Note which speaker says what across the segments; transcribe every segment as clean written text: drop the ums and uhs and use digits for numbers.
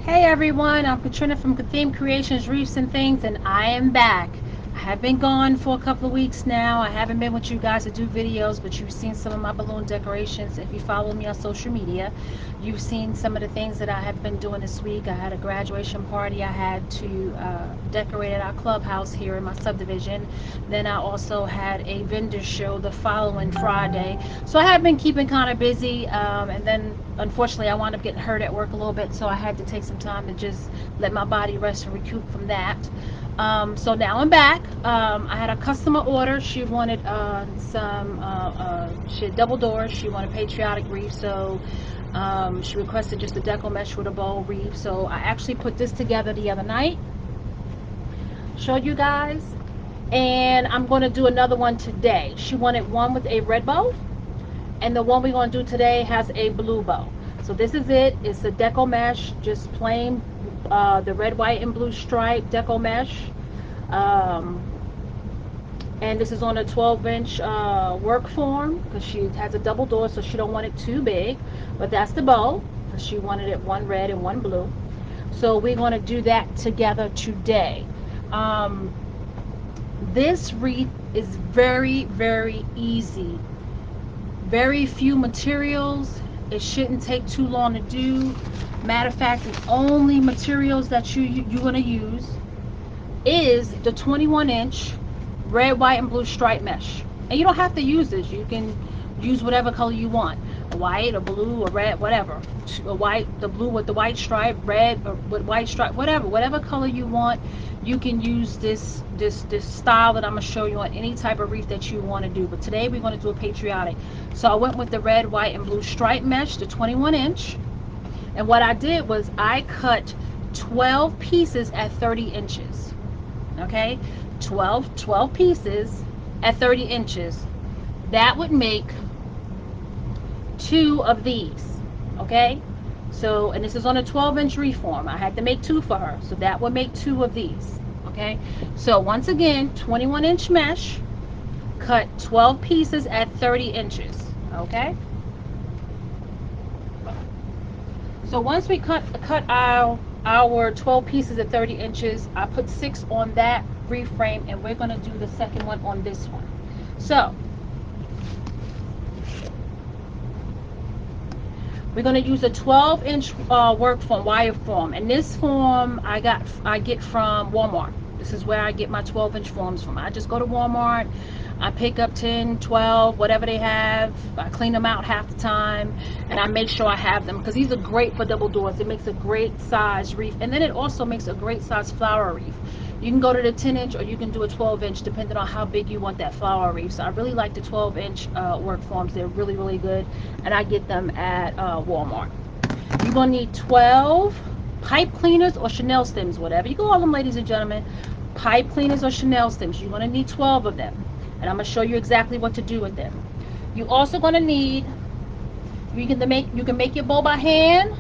Speaker 1: Hey everyone, I'm Katrina from Theme Creations, Reefs and Things, and I am back. I have been gone for a couple of weeks now. I haven't been with you guys to do videos, but you've seen some of my balloon decorations. If you follow me on social media, you've seen some of the things that I have been doing this week. I had a graduation party I had to decorate at our clubhouse here in my subdivision. Then I also had a vendor show the following Friday. So I have been keeping kind of busy, and then unfortunately I wound up getting hurt at work a little bit, so I had to take some time to just let my body rest and recoup from that. So now I'm back. I had a customer order. She wanted she had double doors. She wanted Patriotic Wreath, so she requested just a deco mesh with a bow wreath. So I actually put this together the other night, showed you guys, and I'm going to do another one today. She wanted one with a red bow, and the one we're going to do today has a blue bow. So this is it. It's a deco mesh, just plain the red, white, and blue stripe deco mesh. And this is on a 12-inch work form because she has a double door, so she don't want it too big. But that's the bow because she wanted it one red and one blue. So we're going to do that together today. Um, this wreath is very, very easy. Very few materials. It shouldn't take too long to do. Matter of fact, the only materials that you're going to use is the 21-inch red, white, and blue stripe mesh. And you don't have to use this. You can use whatever color you want. A white, a blue, a red, whatever. A white, the blue with the white stripe, red with white stripe, whatever color you want. You can use this style that I'm gonna show you on any type of wreath that you want to do. But today we're going to do a patriotic. So I went with the red, white, and blue stripe mesh, the 21-inch. And what I did was I cut 12 pieces at 30 inches. Okay, 12 pieces at 30 inches. That would make 2 of these. Okay, so, and this is on a 12-inch reform. I had to make 2 for her, so that would make 2 of these. Okay, so once again, 21-inch mesh, cut 12 pieces at 30 inches. Okay, so once we cut our 12 pieces at 30 inches, I put 6 on that wreath frame, and we're going to do the second one on this one. So we're going to use a 12-inch work form, wire form, and this form I get from Walmart. This is where I get my 12-inch forms from. I just go to Walmart, I pick up 10, 12, whatever they have. I clean them out half the time, and I make sure I have them because these are great for double doors. It makes a great size wreath, and then it also makes a great size flower wreath. You can go to the 10-inch or you can do a 12-inch depending on how big you want that flower wreath. So I really like the 12-inch work forms. They're really, really good, and I get them at Walmart. You're going to need 12 pipe cleaners or Chanel stems, whatever you call them, ladies and gentlemen. Pipe cleaners or Chanel stems. You're going to need 12 of them, and I'm going to show you exactly what to do with them. You're also going to need, you can make your bow by hand,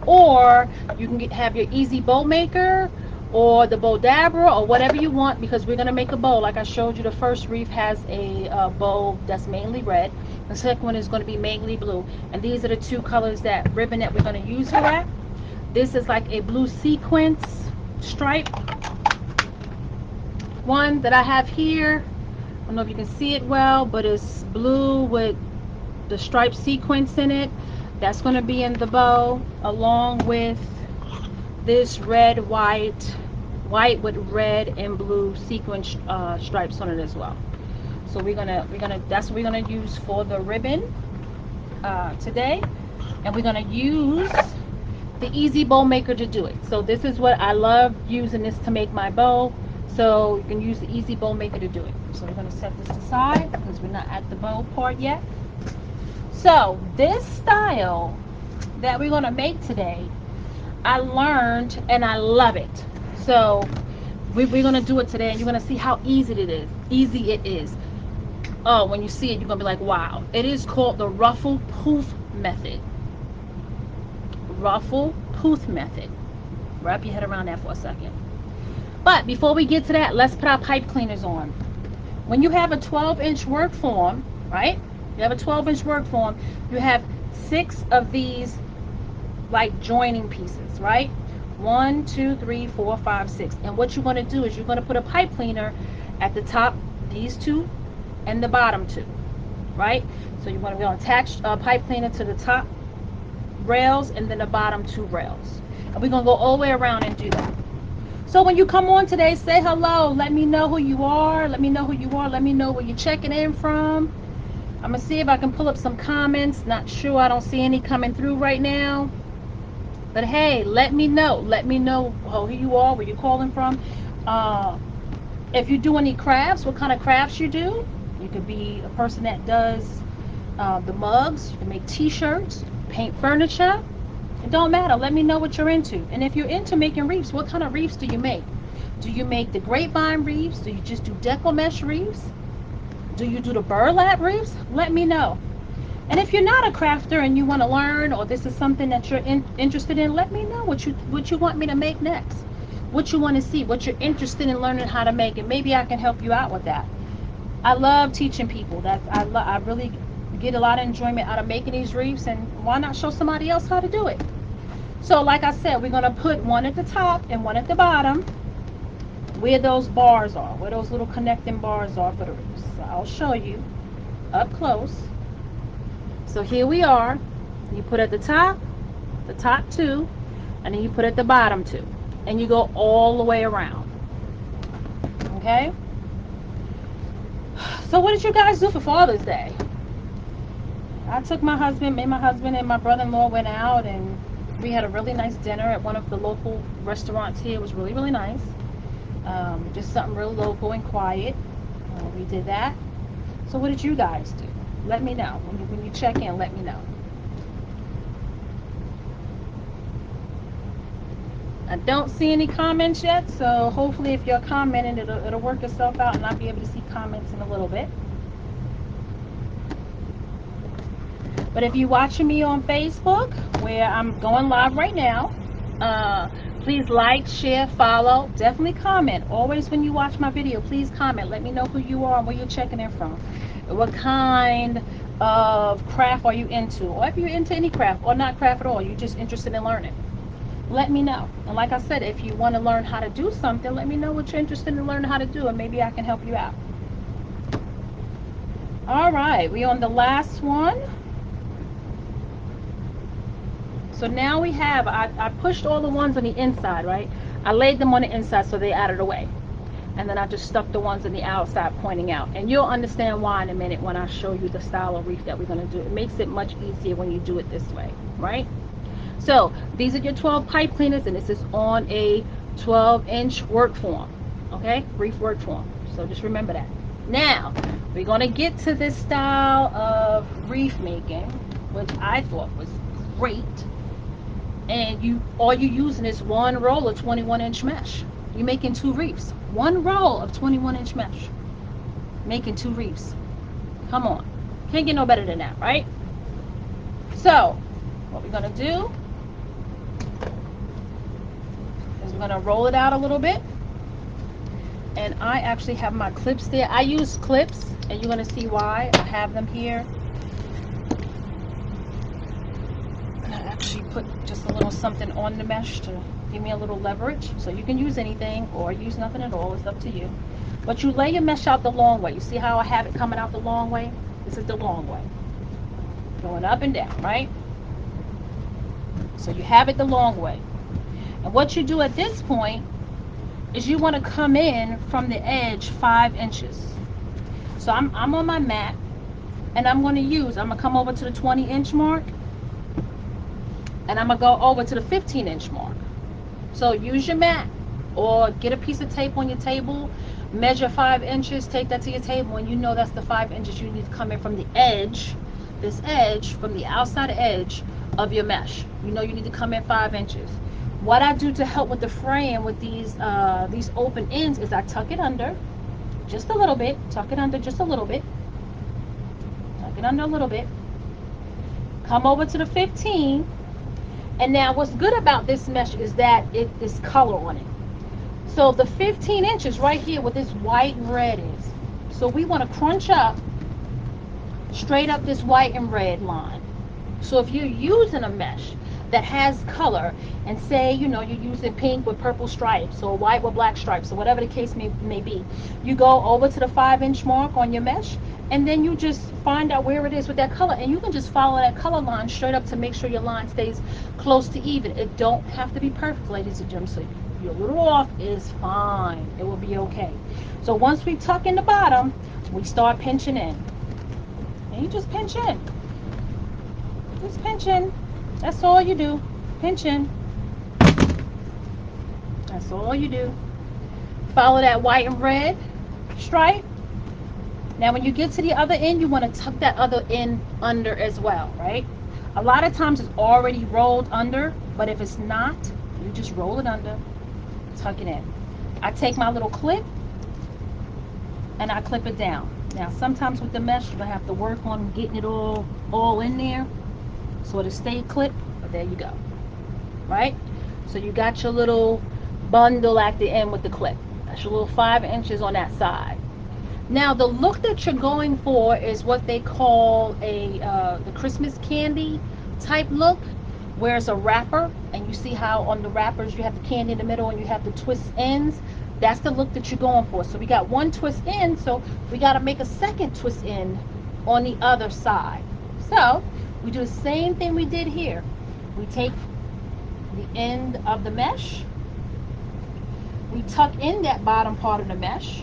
Speaker 1: or you can have your easy bow maker or the bow dabber or whatever you want, because we're going to make a bow. Like I showed you, the first wreath has a bow that's mainly red. The second one is going to be mainly blue, and these are the 2 colors that ribbon that we're going to use for that. This is like a blue sequence stripe one that I have here. I don't know if you can see it well, but it's blue with the striped sequence in it. That's going to be in the bow, along with this red, white with red and blue sequence stripes on it as well. So that's what we're gonna use for the ribbon today, and we're gonna use the easy bow maker to do it. So this is what I love using this to make my bow. So you can use the easy bow maker to do it. So we're gonna set this aside because we're not at the bow part yet. So this style that we're gonna make today, I learned and I love it. So we're going to do it today, and you're going to see how easy it is. Oh, when you see it, you're going to be like, wow. It is called the Ruffle Poof Method. Ruffle Poof Method. Wrap your head around that for a second. But before we get to that, let's put our pipe cleaners on. When you have a 12-inch work form, right? You have a 12-inch work form, you have 6 of these like joining pieces, right? 1, 2, 3, 4, 5, 6. And what you're going to do is you're going to put a pipe cleaner at the top, these two, and the bottom two, right? So you're going to attach a pipe cleaner to the top rails and then the bottom two rails. And we're going to go all the way around and do that. So when you come on today, say hello. Let me know who you are. Let me know who you are. Let me know where you're checking in from. I'm going to see if I can pull up some comments. Not sure. I don't see any coming through right now. But hey, let me know. Let me know who you are, where you're calling from. If you do any crafts, what kind of crafts you do. You could be a person that does the mugs. You can make t-shirts, paint furniture. It don't matter. Let me know what you're into. And if you're into making wreaths, what kind of wreaths do you make? Do you make the grapevine wreaths? Do you just do deco mesh wreaths? Do you do the burlap wreaths? Let me know. And if you're not a crafter and you want to learn, or this is something that you're interested in, let me know what you want me to make next. What you want to see, what you're interested in learning how to make, and maybe I can help you out with that. I love teaching people. I really get a lot of enjoyment out of making these wreaths, and why not show somebody else how to do it? So like I said, we're going to put one at the top and one at the bottom where those bars are, where those little connecting bars are for the wreaths. So I'll show you up close. So here we are. You put at the top two, and then you put at the bottom two, and you go all the way around. Okay? So what did you guys do for Father's Day? I took my husband and my brother-in-law went out, and we had a really nice dinner at one of the local restaurants here. It was really, really nice. Just something real local and quiet. We did that. So what did you guys do? Let me know. When you check in, let me know. I don't see any comments yet, so hopefully if you're commenting, it'll work itself out and I'll be able to see comments in a little bit. But if you're watching me on Facebook, where I'm going live right now, please like, share, follow, definitely comment. Always when you watch my video, please comment. Let me know who you are and where you're checking in from. What kind of craft are you into? Or if you're into any craft or not craft at all, you're just interested in learning. Let me know. And like I said, if you want to learn how to do something, let me know what you're interested in learning how to do, and maybe I can help you out. All right, we're on the last one. So now we have, I pushed all the ones on the inside, right? I laid them on the inside so they out of the way. And then I just stuck the ones on the outside pointing out. And you'll understand why in a minute when I show you the style of wreath that we're going to do. It makes it much easier when you do it this way, right? So these are your 12 pipe cleaners, and this is on a 12-inch work form, okay? Wreath work form. So just remember that. Now, we're going to get to this style of wreath making, which I thought was great. And all you're using is one roll of 21-inch mesh. You're making 2 wreaths. One roll of 21-inch mesh. Making 2 wreaths. Come on. Can't get no better than that, right? So, what we're going to do is we're going to roll it out a little bit. And I actually have my clips there. I use clips, and you're going to see why. I have them here. And I actually put just a little something on the mesh to give me a little leverage. So you can use anything or use nothing at all. It's up to you. But you lay your mesh out the long way. You see how I have it coming out the long way? This is the long way. Going up and down, right? So you have it the long way. And what you do at this point is you want to come in from the edge 5 inches. So I'm on my mat, and I'm going to come over to the 20-inch mark, and I'm going to go over to the 15-inch mark. So use your mat or get a piece of tape on your table, measure 5 inches, take that to your table, and you know that's the 5 inches you need to come in from the edge, this edge, from the outside edge of your mesh. You know you need to come in 5 inches. What I do to help with the fraying with these open ends is I tuck it under just a little bit, tuck it under just a little bit, tuck it under a little bit, come over to the 15. And now what's good about this mesh is that it is color on it. So the 15 inches right here with this white and red is. So we want to crunch up straight up this white and red line. So if you're using a mesh that has color, and say, you know, you're using pink with purple stripes or white with black stripes or whatever the case may be, you go over to the 5-inch mark on your mesh, and then you just find out where it is with that color, and you can just follow that color line straight up to make sure your line stays close to even. It don't have to be perfect, ladies and gentlemen. So if you're a little off, is fine. It will be okay. So once we tuck in the bottom, we start pinching in, and you just pinch in. Just pinch in. That's all you do. Pinch in. That's all you do. Follow that white and red stripe. Now when you get to the other end, you want to tuck that other end under as well, right? A lot of times it's already rolled under, but if it's not, you just roll it under, tuck it in. I take my little clip and I clip it down. Now sometimes with the mesh, you're going to have to work on getting it all in there so it'll stay clipped, but there you go, right? So you got your little bundle at the end with the clip. That's your little 5 inches on that side. Now the look that you're going for is what they call the Christmas candy type look, where it's a wrapper, and you see how on the wrappers you have the candy in the middle and you have the twist ends. That's the look that you're going for. So we got one twist end, so we got to make a second twist end on the other side. So we do the same thing we did here. We take the end of the mesh, we tuck in that bottom part of the mesh,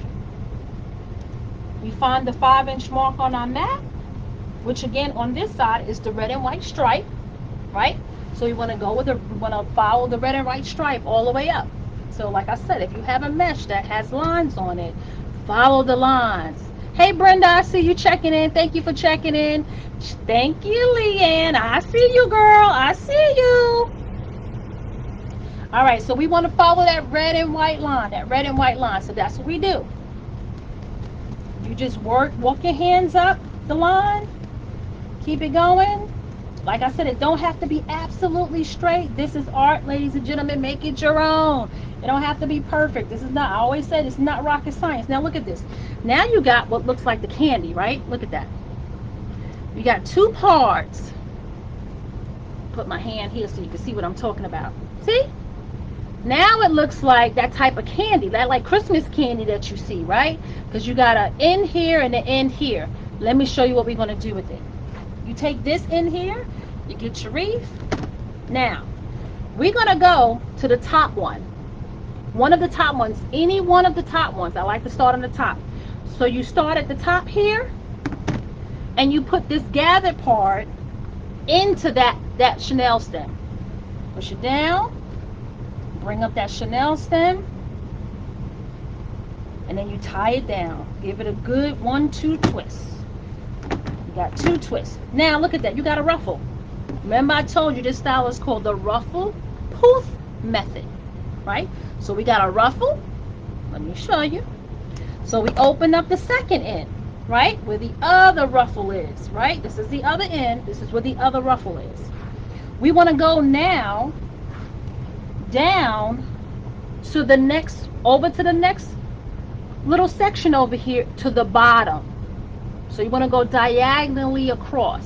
Speaker 1: we find the 5-inch mark on our mat, which again on this side is the red and white stripe, right? So you want to follow the red and white stripe all the way up. So like I said, if you have a mesh that has lines on it, follow the lines. Hey Brenda, I see you checking in. Thank you for checking in. Thank you, Leanne. I see you, girl. I see you. All right, so we want to follow that red and white line, So that's what we do. You just walk your hands up the line, keep it going. Like I said, it don't have to be absolutely straight. This is art, ladies and gentlemen. Make it your own. It don't have to be perfect. This is not, I always say, this is not rocket science. Now look at this. Now you got what looks like the candy, right? Look at that. You got two parts. Put my hand here so you can see what I'm talking about. See? Now it looks like that type of candy, that like Christmas candy that you see, right? Because you got an end here and an end here. Let me show you what we're going to do with it. You take this in here, you get your wreath. Now, we're going to go to the top one. One of the top ones, any one of the top ones. I like to start on the top. So you start at the top here, and you put this gathered part into that chenille stem. Push it down, bring up that chenille stem, and then you tie it down. Give it a good 1-2 twist. Got 2 twists. Now look at that. You got a ruffle. Remember I told you this style is called the ruffle poof method, right? So we got a ruffle. Let me show you. So we open up the second end, right? Where the other ruffle is, right? This is the other end. This is where the other ruffle is. We want to go now down to the next, over to the next little section over here to the bottom. So you want to go diagonally across,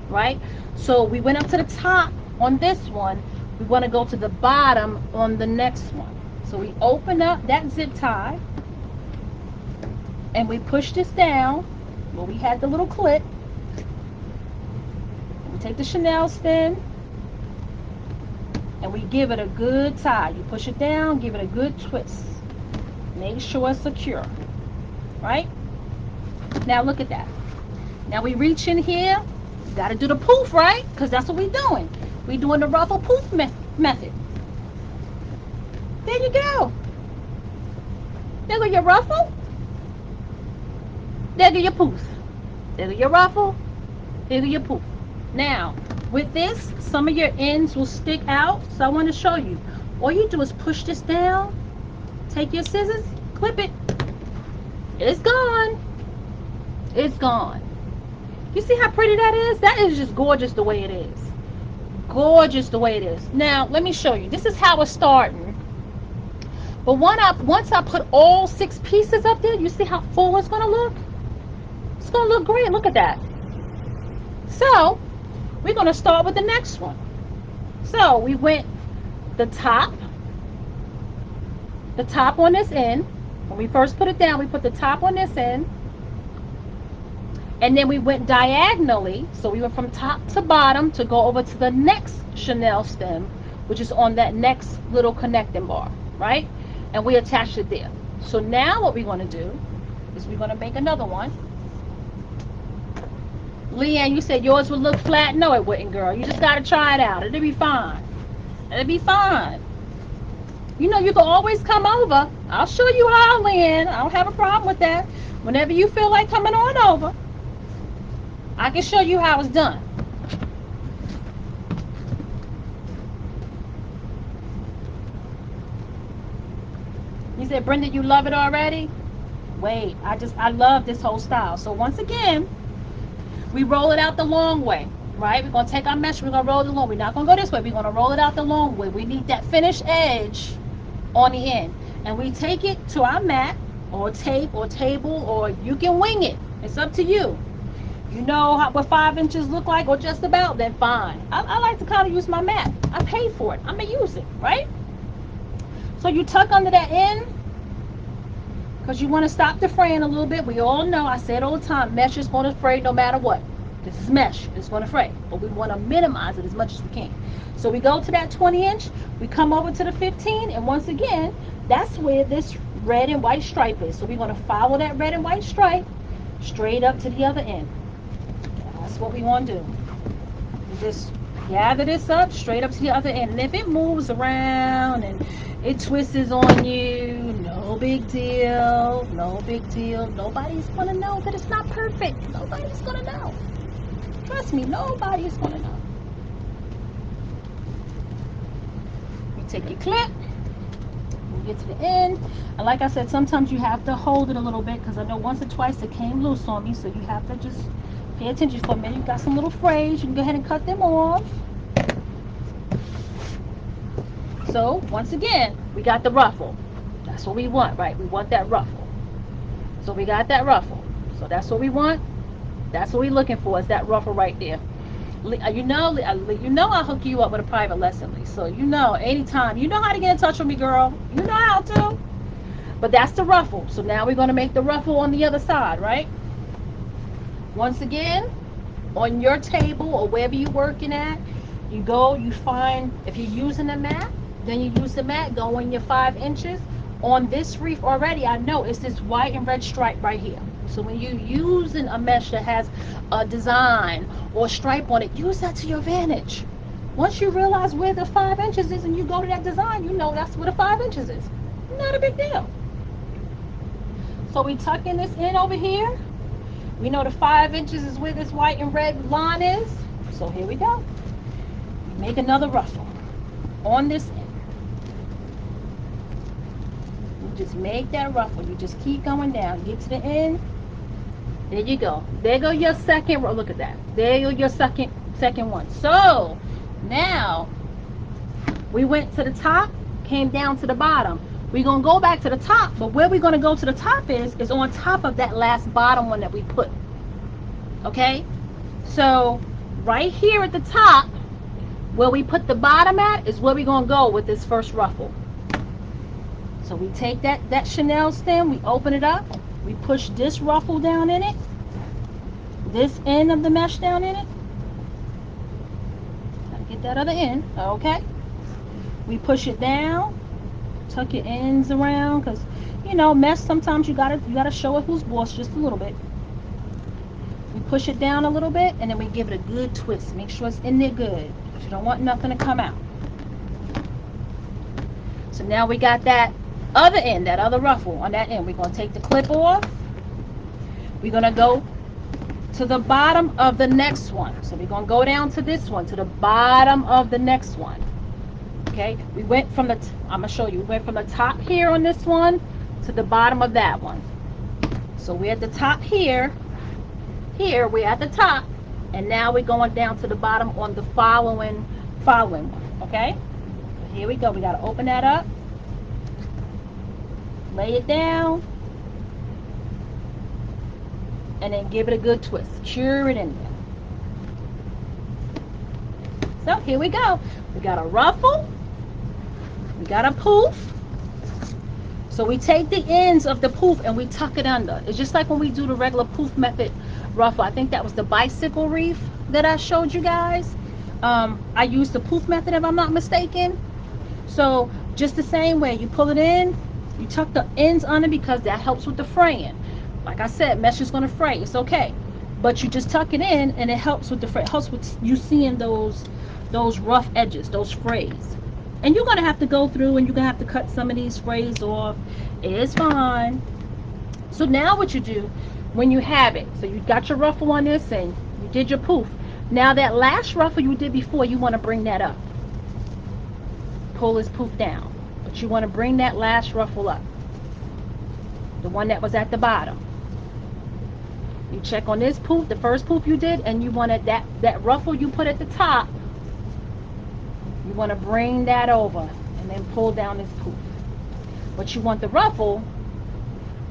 Speaker 1: right? So we went up to the top on this one. We want to go to the bottom on the next one. So we open up that zip tie, and we push this down where we had the little clip. We take the chenille stem, and we give it a good tie. You push it down, give it a good twist. Make sure it's secure, right? Now look at that. Now we reach in here. You got to do the poof, right? Because that's what we're doing. We're doing the ruffle poof method. There you go. There go your ruffle. There go your poof. There go your ruffle. There go your poof. Now, with this, some of your ends will stick out. So I want to show you. All you do is push this down. Take your scissors. Clip it. It's gone. It's gone. You see how pretty that is? That is just gorgeous the way it is. Gorgeous the way it is. Now, let me show you. This is how it's starting. But once I put all 6 pieces up there, you see how full it's going to look? It's going to look great. Look at that. So, we're going to start with the next one. So we went the top on this end. When we first put it down, we put the top on this end, and then we went diagonally. So we went from top to bottom to go over to the next Chanel stem, which is on that next little connecting bar, right? And we attached it there. So now what we're going to do is we're going to make another one. Leanne, you said yours would look flat. No, it wouldn't, girl. You just got to try it out. It'll be fine. It'll be fine. You know, you can always come over. I'll show you how, Leanne. I don't have a problem with that. Whenever you feel like coming on over, I can show you how it's done. You said, Brenda, you love it already? Wait, I love this whole style. So once again, we roll it out the long way, right? We're going to take our mesh, we're going to roll it along. We're not going to go this way. We're going to roll it out the long way. We need that finished edge on the end. And we take it to our mat or tape or table, or you can wing it. It's up to you. You know what 5 inches look like, or just about, then fine. I like to kind of use my mat. I paid for it. I'm going to use it, right? So you tuck under that end because you want to stop the fraying a little bit. We all know, I say it all the time, mesh is going to fray no matter what. This is mesh. It's going to fray. But we want to minimize it as much as we can. So we go to that 20 inch. We come over to the 15. And once again, that's where this red and white stripe is. So we're going to follow that red and white stripe straight up to the other end. That's what we want to do. You just gather this up straight up to the other end. And if it moves around and it twists on you, no big deal. No big deal. Nobody's going to know that it's not perfect. Nobody's going to know. Trust me, nobody's going to know. You take your clip. You get to the end. And like I said, sometimes you have to hold it a little bit because I know once or twice it came loose on me. So you have to just pay attention for a minute. You got some little frays. You can go ahead and cut them off. So once again, we got the ruffle. That's what we want, right? We want that ruffle. So we got that ruffle. So that's what we want. That's what we're looking for, is that ruffle right there. You know I'll hook you up with a private lesson, Lee. So you know, anytime. You know how to get in touch with me, girl. You know how to. But that's the ruffle. So now we're going to make the ruffle on the other side, right? Once again, on your table or wherever you're working at, you go, you find, if you're using a mat, then you use the mat, go in your 5 inches. On this wreath already, I know it's this white and red stripe right here. So when you're using a mesh that has a design or stripe on it, use that to your advantage. Once you realize where the 5 inches is and you go to that design, you know that's where the 5 inches is. Not a big deal. So we tuck in this in over here. We know the 5 inches is where this white and red line is. So here we go. Make another ruffle on this end. You just make that ruffle. You just keep going down. Get to the end. There you go. There go your second row. Look at that. There go your second one. So now we went to the top, came down to the bottom. We're going to go back to the top, but where we're going to go to the top is on top of that last bottom one that we put. Okay? So right here at the top, where we put the bottom at, is where we're going to go with this first ruffle. So we take that Chanel stem, we open it up, we push this ruffle down in it, this end of the mesh down in it. Gotta get that other end, okay? We push it down, tuck your ends around, because you know, mesh, sometimes you gotta show it who's boss just a little bit. We push it down a little bit, and then we give it a good twist. Make sure it's in there good, because you don't want nothing to come out. So now we got that other end, that other ruffle on that end. We're going to take the clip off. We're going to go to the bottom of the next one. So we're going to go down to this one, to the bottom of the next one. Okay, we went from the, I'm going to show you, we went from the top here on this one to the bottom of that one. So we're at the top here, we're at the top, and now we're going down to the bottom on the following one. Okay, so here we go. We got to open that up. Lay it down, and then give it a good twist. Secure it in there. So here we go. We got a ruffle. We got a poof. So we take the ends of the poof and we tuck it under. It's just like when we do the regular poof method ruffle. I think that was the bicycle wreath that I showed you guys. I used the poof method if I'm not mistaken. So just the same way, you pull it in, you tuck the ends under because that helps with the fraying. Like I said, mesh is going to fray. It's okay. But you just tuck it in and it helps with the fray. It helps with you seeing those rough edges, those frays. And you're going to have to go through and you're going to have to cut some of these frays off. It's fine. So now what you do when you have it, so you got your ruffle on this and you did your poof. Now that last ruffle you did before, you want to bring that up. Pull his poof down. But you want to bring that last ruffle up. The one that was at the bottom. You check on this poof, the first poof you did, and you wanted that ruffle you put at the top. You want to bring that over and then pull down this poof. But you want the ruffle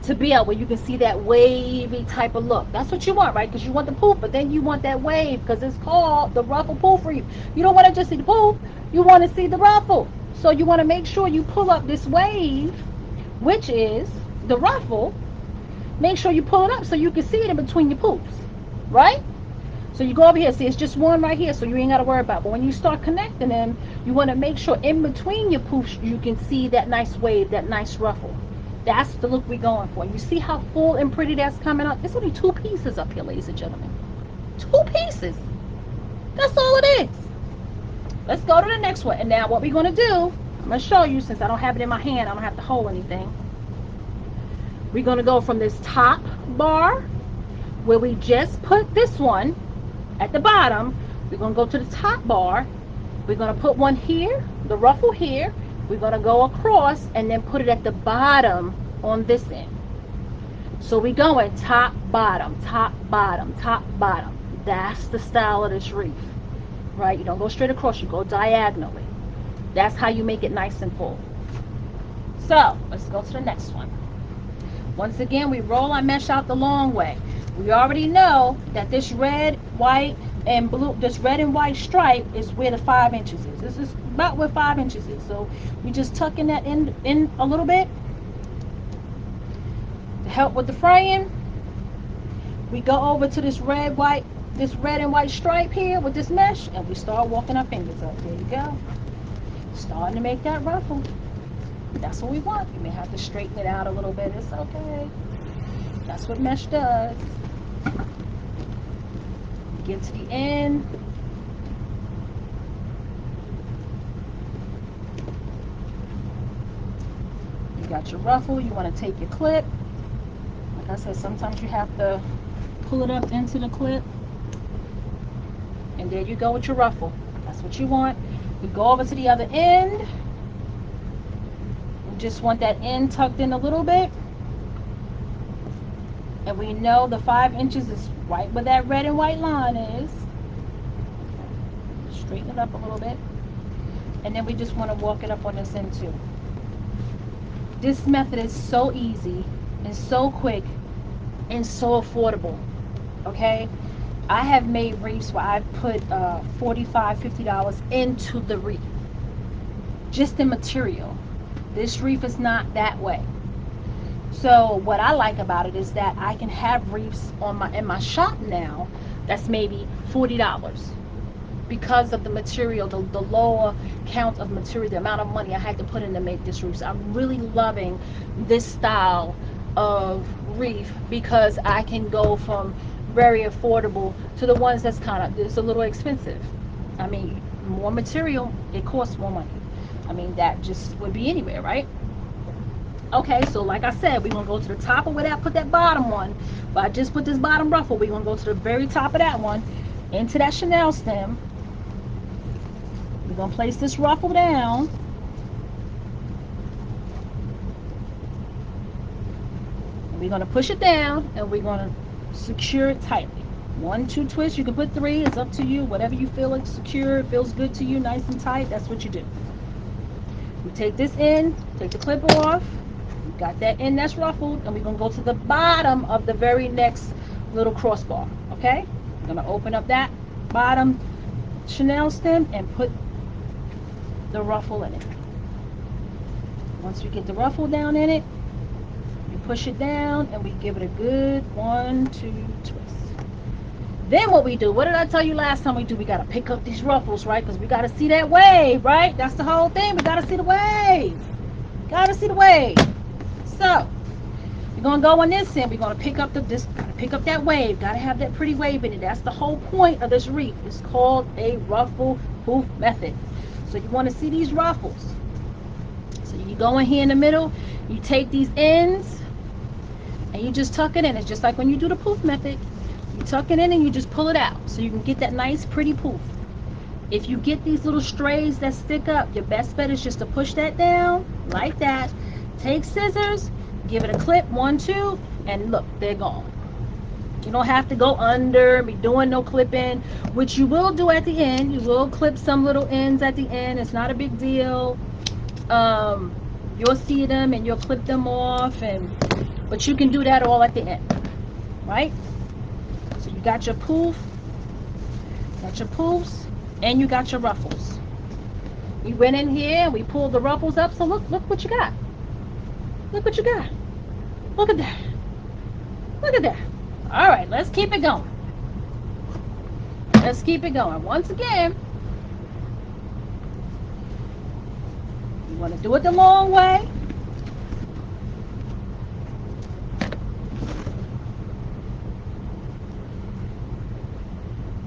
Speaker 1: to be out where you can see that wavy type of look. That's what you want, right? Because you want the poof, but then you want that wave because it's called the ruffle poof wreath. You don't want to just see the poof. You want to see the ruffle. So you want to make sure you pull up this wave, which is the ruffle. Make sure you pull it up so you can see it in between your poofs, right? So you go over here, see it's just one right here, so you ain't got to worry about it. But when you start connecting them, you want to make sure in between your poofs you can see that nice wave, that nice ruffle. That's the look we're going for. You see how full and pretty that's coming up? There's only 2 pieces up here, ladies and gentlemen. 2 pieces. That's all it is. Let's go to the next one. And now what we're going to do, I'm going to show you since I don't have it in my hand. I don't have to hold anything. We're going to go from this top bar where we just put this one at the bottom. We're going to go to the top bar. We're going to put one here, the ruffle here. We're going to go across and then put it at the bottom on this end. So we're going top, bottom, top, bottom, top, bottom. That's the style of this wreath, right? You don't go straight across, you go diagonally. That's how you make it nice and full. So let's go to the next one. Once again, we roll our mesh out the long way. We already know that this red, white, and blue, this red and white stripe is where the 5 inches is. This is about where 5 inches is. So we just tucking that in a little bit to help with the fraying. We go over to this red and white stripe here with this mesh, and we start walking our fingers up. There you go. Starting to make that ruffle. That's what we want. You may have to straighten it out a little bit. It's okay. That's what mesh does. Get to the end. You got your ruffle. You want to take your clip. Like I said, sometimes you have to pull it up into the clip. And there you go with your ruffle. That's what you want. We go over to the other end. We just want that end tucked in a little bit. And we know the 5 inches is right where that red and white line is. Straighten it up a little bit. And then we just want to walk it up on this end too. This method is so easy and so quick and so affordable. Okay? I have made wreaths where I've put $45, $50 into the wreath. Just in material. This wreath is not that way. So what I like about it is that I can have wreaths in my shop now that's maybe $40 because of the material, the lower count of material, the amount of money I had to put in to make this wreath. So I'm really loving this style of wreath because I can go from very affordable to the ones that's it's a little expensive. I mean, more material, it costs more money. I mean, that just would be anywhere, right? Okay, so like I said, we're going to go to the top of where I put that bottom one. But I just put this bottom ruffle. We're going to go to the very top of that one, into that Chanel stem. We're going to place this ruffle down. And we're going to push it down, and we're going to secure it tightly. 1, 2 twists. You can put 3. It's up to you. Whatever you feel like secure, it feels good to you, nice and tight. That's what you do. We take this in, take the clip off. Got that end that's ruffled, and we're going to go to the bottom of the very next little crossbar. Okay, I'm going to open up that bottom Chanel stem and put the ruffle in it. Once we get the ruffle down in it, we push it down and we give it a good 1-2 twist. Then what we do, what did I tell you last time we do? We got to pick up these ruffles, right? Because we got to see that wave, right? That's the whole thing. We got to see the wave. Got to see the wave. So, we're going to go on this end. We're going to pick up that wave. Got to have that pretty wave in it. That's the whole point of this wreath. It's called a ruffle poof method. So you want to see these ruffles. So you go in here in the middle. You take these ends and you just tuck it in. It's just like when you do the poof method. You tuck it in and you just pull it out so you can get that nice pretty poof. If you get these little strays that stick up, your best bet is just to push that down like that. Take scissors, give it a clip, 1, 2, and look, they're gone. You don't have to go under, be doing no clipping, which you will do at the end. You will clip some little ends at the end. It's not a big deal. You'll see them and you'll clip them off, but you can do that all at the end, right? So you got your poofs, and you got your ruffles. We went in here and we pulled the ruffles up. So look what you got. Look what you got. Look at that. Look at that. All right, let's keep it going. Let's keep it going. Once again, you want to do it the long way.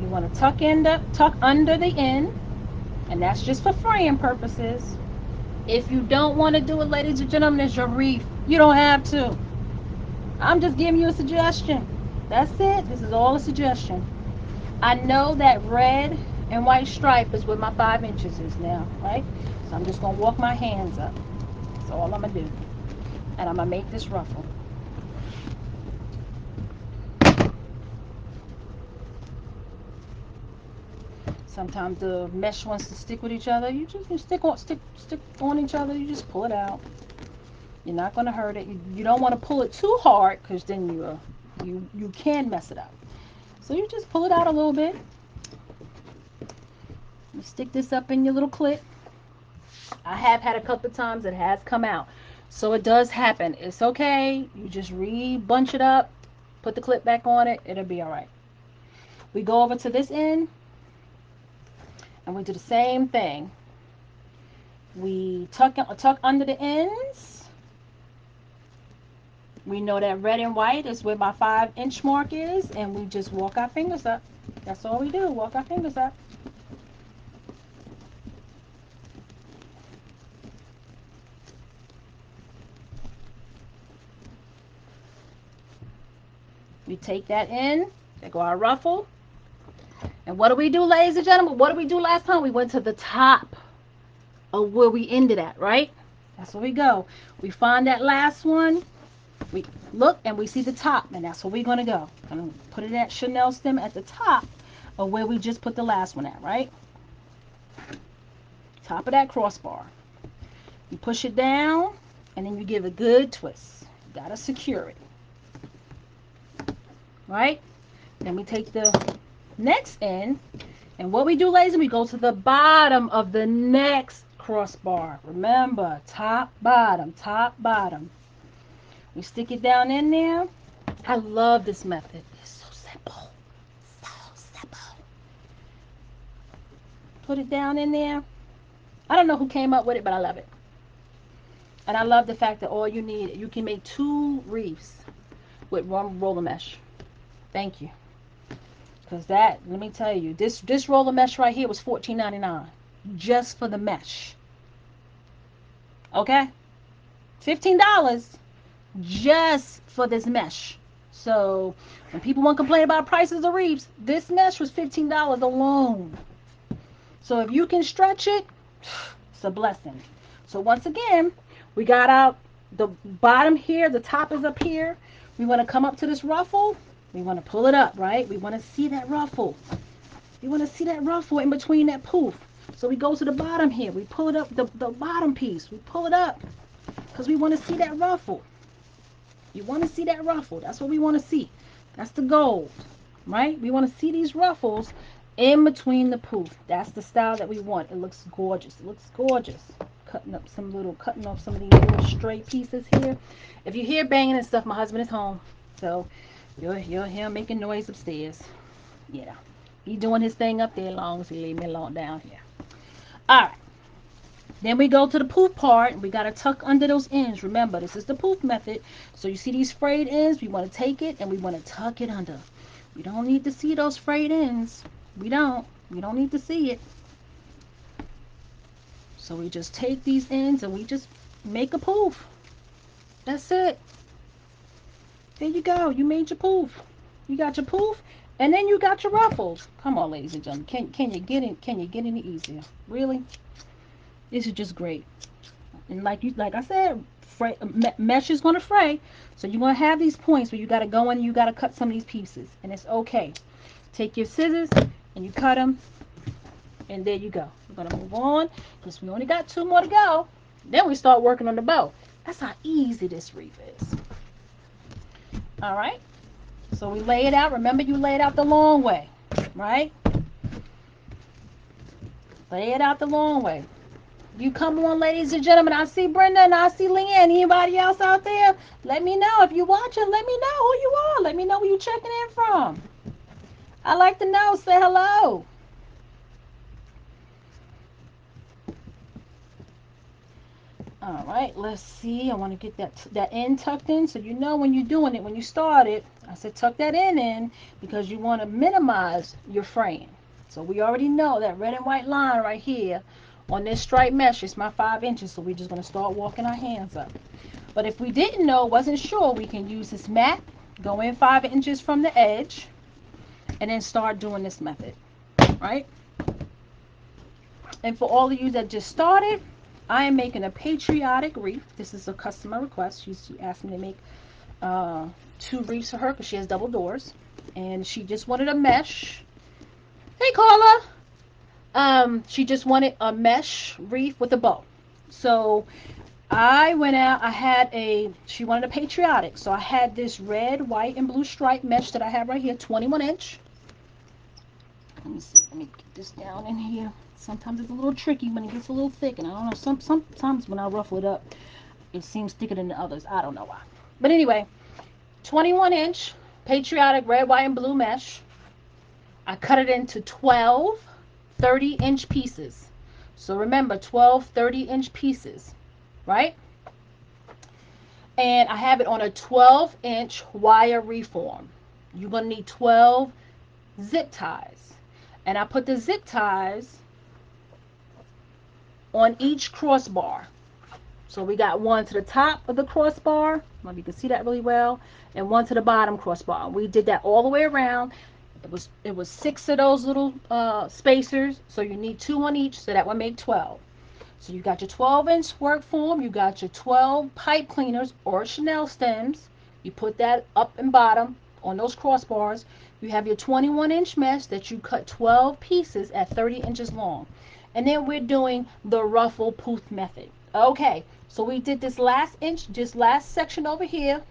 Speaker 1: You want to tuck under the end, and that's just for fraying purposes. If you don't want to do it, ladies and gentlemen, it's your wreath. You don't have to. I'm just giving you a suggestion. That's it. This is all a suggestion. I know that red and white stripe is where my 5 inches is now, right? So I'm just going to walk my hands up. That's all I'm going to do. And I'm going to make this ruffle. Sometimes the mesh wants to stick with each other. You just stick on each other. You just pull it out. You're not going to hurt it. You don't want to pull it too hard because then you can mess it up. So you just pull it out a little bit. You stick this up in your little clip. I have had a couple of times it has come out. So it does happen. It's okay. You just bunch it up. Put the clip back on it. It'll be all right. We go over to this end. And we do the same thing. We tuck under the ends. We know that red and white is where my 5-inch mark is, and we just walk our fingers up. That's all we do, walk our fingers up. We take that in, there go our ruffle. And what do we do, ladies and gentlemen? What did we do last time? We went to the top of where we ended at, right? That's where we go. We find that last one. We look and we see the top, and that's where we're going to go. I'm going to put it at Chanel stem at the top of where we just put the last one at, right? Top of that crossbar. You push it down, and then you give a good twist. You got to secure it. Right? Then we take the next end, and what we do, ladies, we go to the bottom of the next crossbar. Remember, top, bottom, top, bottom. We stick it down in there. I love this method. It's so simple. So simple. Put it down in there. I don't know who came up with it, but I love it. And I love the fact that all you can make 2 wreaths with one roller mesh. Thank you. Because that, let me tell you, this roller mesh right here was $14.99 just for the mesh. Okay? $15 just for this mesh. So when people want to complain about prices of wreaths, this mesh was $15 alone. So if you can stretch it, it's a blessing. So once again, we got out the bottom here, the top is up here. We want to come up to this ruffle. We want to pull it up, right? We want to see that ruffle. You want to see that ruffle in between that poof. So we go to the bottom here. We pull it up, the bottom piece. We pull it up because we want to see that ruffle. You want to see that ruffle. That's what we want to see. That's the goal, right? We want to see these ruffles in between the poof. That's the style that we want. It looks gorgeous. It looks gorgeous. Cutting off some of these little stray pieces here. If you hear banging and stuff, my husband is home. So you'll hear him making noise upstairs. Yeah. He doing his thing up there as long as he leave me alone down here. Alright. Then we go to the poof part. We got to tuck under those ends. Remember, this is the poof method. So you see these frayed ends? We want to take it and we want to tuck it under. We don't need to see those frayed ends. We don't. We don't need to see it. So we just take these ends and we just make a poof. That's it. There you go. You made your poof. You got your poof, and then you got your ruffles. Come on, ladies and gentlemen. Can you get in? Can you get any easier? Really? This is just great. And like I said, mesh is gonna fray, so you're gonna have these points where you gotta go in and you gotta cut some of these pieces, and it's okay. Take your scissors and you cut them, and there you go. We're gonna move on because we only got 2 more to go. Then we start working on the bow. That's how easy this wreath is. All right. So we lay it out. Remember, you lay it out the long way, right? Lay it out the long way. You come on, ladies and gentlemen. I see Brenda and I see Leanne. Anybody else out there? Let me know. If you're watching, let me know who you are. Let me know where you're checking in from. I like to know. Say hello. All right, let's see. I want to get that end tucked in so you know when you're doing it, when you start it. I said tuck that in because you want to minimize your fraying. So we already know that red and white line right here on this stripe mesh is my 5 inches. So we're just going to start walking our hands up. But if we didn't know, wasn't sure, we can use this mat, go in 5 inches from the edge, and then start doing this method, right? And for all of you that just started, I am making a patriotic wreath. This is a customer request. She asked me to make 2 wreaths for her because she has double doors. And she just wanted a mesh. Hey, Carla. She just wanted a mesh wreath with a bow. So I went out. She wanted a patriotic. So I had this red, white, and blue stripe mesh that I have right here, 21 inch. Let me see. Let me get this down in here. Sometimes it's a little tricky when it gets a little thick, and I don't know. Sometimes when I ruffle it up, it seems thicker than the others. I don't know why. But anyway, 21 inch patriotic red, white, and blue mesh. I cut it into 12 30-inch pieces. So remember, 12 30-inch pieces, right? And I have it on a 12-inch wire reform. You're gonna need 12 zip ties, and I put the zip ties on each crossbar. So we got one to the top of the crossbar, maybe you can see that really well, and one to the bottom crossbar. We did that all the way around. It was 6 of those little spacers, so you need 2 on each, so that would make 12. So you got your 12-inch work form, you got your 12 pipe cleaners or Chanel stems. You put that up and bottom on those crossbars. You have your 21-inch mesh that you cut 12 pieces at 30 inches long. And then we're doing the ruffle poof method. Okay, so we did this last section over here.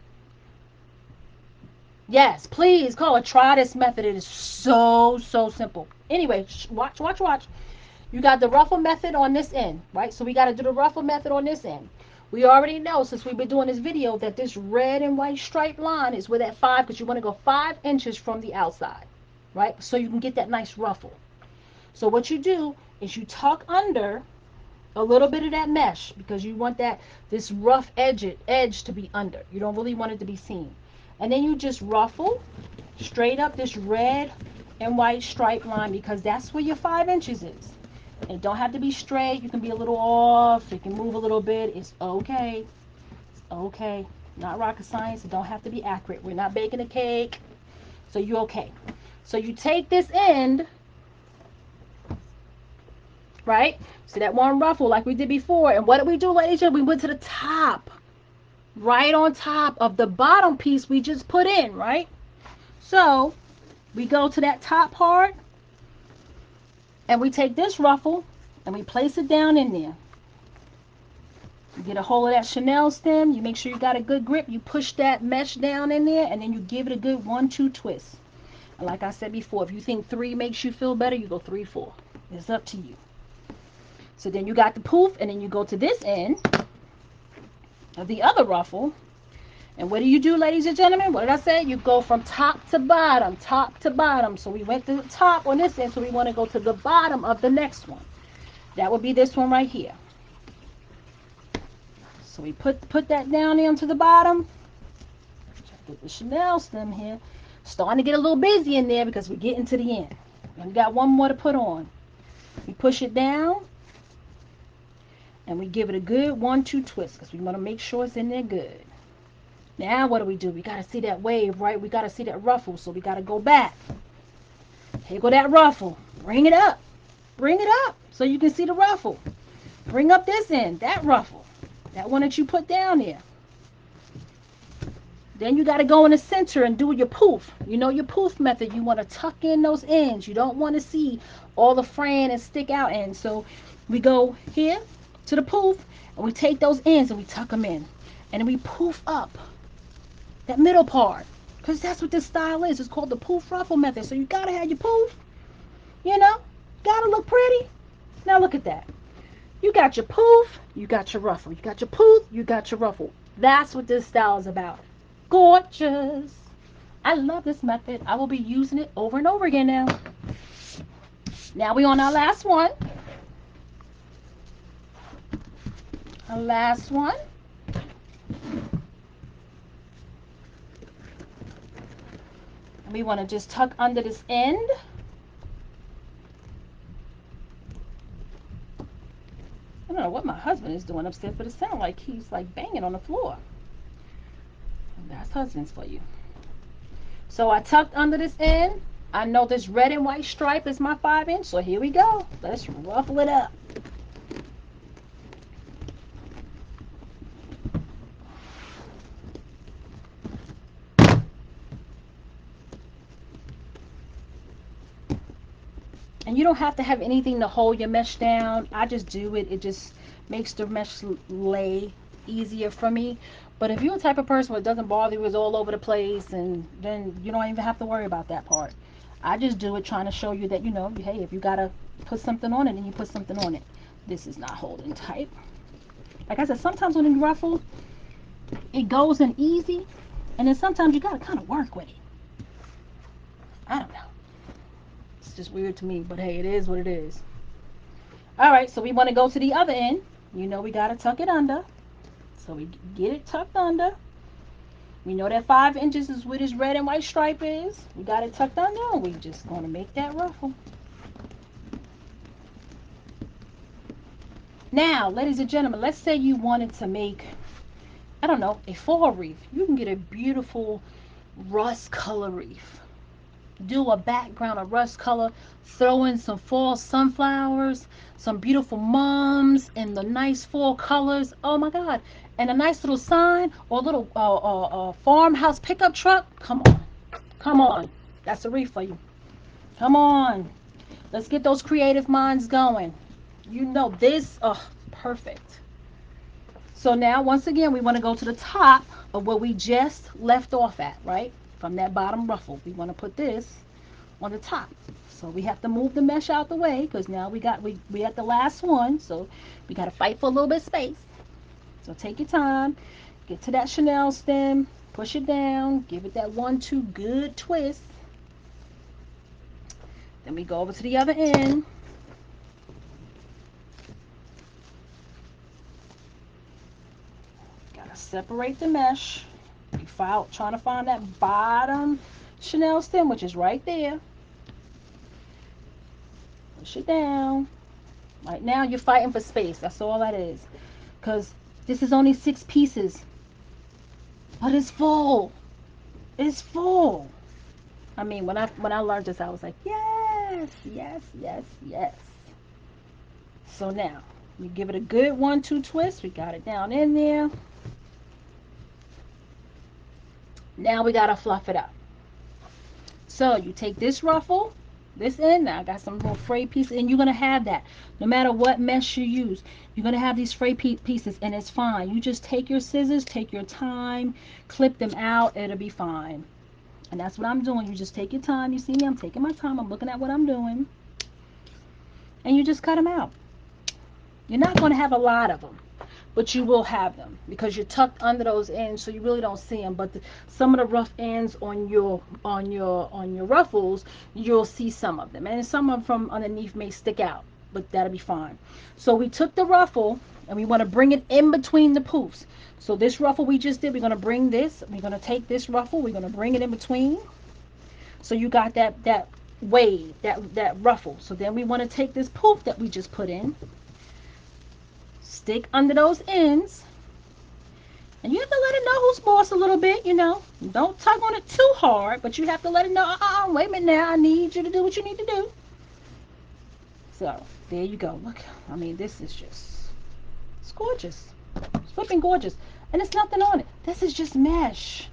Speaker 1: Yes, please, Carla, try this method. It is so simple. Anyway, watch. You got the ruffle method on this end, right? So we got to do the ruffle method on this end. We already know, since we've been doing this video, that this red and white stripe line is where that 5, because you want to go 5 inches from the outside, right? So you can get that nice ruffle. So what you do is you tuck under a little bit of that mesh because you want this rough edge to be under. You don't really want it to be seen. And then you just ruffle straight up this red and white stripe line because that's where your 5 inches is. It don't have to be straight. You can be a little off. It can move a little bit. It's okay. It's okay. Not rocket science. It don't have to be accurate. We're not baking a cake. So you're okay. So you take this end, right? See that one ruffle like we did before. And what did we do, ladies? We went to the top. Right on top of the bottom piece we just put in, right? So we go to that top part and we take this ruffle and we place it down in there. You get a hold of that Chanel stem. You make sure you got a good grip. You push that mesh down in there and then you give it a good 1-2 twist. Like I said before, if you think 3 makes you feel better, you go 3, 4. It's up to you. So then you got the poof, and then you go to this end of the other ruffle. And what do you do, ladies and gentlemen? What did I say? You go from top to bottom, top to bottom. So we went to the top on this end, so we want to go to the bottom of the next one. That would be this one right here. So we put that down there to the bottom. Get the Chanel stem here. Starting to get a little busy in there because we're getting to the end. And we got one more to put on. We push it down. And we give it a good 1-2 twist because we want to make sure it's in there good. Now what do? We got to see that wave, right? We got to see that ruffle. So we got to go back. Here go that ruffle. Bring it up. Bring it up so you can see the ruffle. Bring up this end, that ruffle. That one that you put down there. Then you got to go in the center and do your poof. You know your poof method. You want to tuck in those ends. You don't want to see all the fraying and stick out ends. So we go here to the poof and we take those ends and we tuck them in. And then we poof up that middle part. Because that's what this style is. It's called the poof ruffle method. So you got to have your poof. You know, got to look pretty. Now look at that. You got your poof, you got your ruffle. You got your poof, you got your ruffle. That's what this style is about. Gorgeous. I love this method. I will be using it over and over again now. Now we on our last one. Our last one. And we want to just tuck under this end. I don't know what my husband is doing upstairs, but it sounds like he's like banging on the floor. That's husbands for you. So I tucked under this end. I know this red and white stripe is my 5-inch, so here we go. Let's ruffle it up. And you don't have to have anything to hold your mesh down. I just do it. It just makes the mesh lay easier for me. But if you're the type of person where it doesn't bother you, it's all over the place, and then you don't even have to worry about that part. I just do it trying to show you that, you know, hey, if you got to put something on it, then you put something on it. This is not holding tight. Like I said, sometimes when you ruffle, it goes in easy, and then sometimes you got to kind of work with it. I don't know. It's just weird to me, but hey, it is what it is. All right, so we want to go to the other end. You know we got to tuck it under. So we get it tucked under. We know that 5 inches is where this red and white stripe is. We got it tucked under, and we just going to make that ruffle. Now, ladies and gentlemen, let's say you wanted to make, I don't know, a fall wreath. You can get a beautiful rust color wreath. Do a background of rust color, throw in some fall sunflowers, some beautiful mums in the nice fall colors. Oh my God. And a nice little sign or a little farmhouse pickup truck. Come on. Come on. That's a wreath for you. Come on. Let's get those creative minds going. You know this. Oh, perfect. So now, once again, we want to go to the top of where we just left off at, right? From that bottom ruffle. We want to put this on the top. So we have to move the mesh out the way because now we at the last one. So we got to fight for a little bit of space. So take your time. Get to that Chanel stem. Push it down. Give it that 1-2 good twist. Then we go over to the other end. Gotta separate the mesh. We trying to find that bottom Chanel stem, which is right there. Push it down. Right now you're fighting for space. That's all that is. Because this is only 6 pieces. But it's full. It's full. I mean, when I learned this, I was like, yes, yes, yes, yes. So now, we give it a good 1-2 twist. We got it down in there. Now we got to fluff it up. So you take this ruffle, this end. Now I got some little frayed pieces, and you're going to have that. No matter what mesh you use, you're going to have these frayed pieces, and it's fine. You just take your scissors, take your time, clip them out. It'll be fine. And that's what I'm doing. You just take your time. You see me, I'm taking my time. I'm looking at what I'm doing. And you just cut them out. You're not going to have a lot of them, but you will have them because you're tucked under those ends, so you really don't see them. But some of the rough ends on your ruffles, you'll see some of them, and some of them from underneath may stick out, but that'll be fine. So we took the ruffle and we want to bring it in between the poofs. So this ruffle we just did, we're going to bring this. We're going to take this ruffle. We're going to bring it in between. So you got that wave, that ruffle. So then we want to take this poof that we just put in, stick under those ends, and you have to let it know who's boss a little bit, you know. Don't tug on it too hard, but you have to let it know, wait a minute now, I need you to do what you need to do. So, there you go. Look, I mean, this is just, it's gorgeous. It's flipping gorgeous. And it's nothing on it. This is just mesh.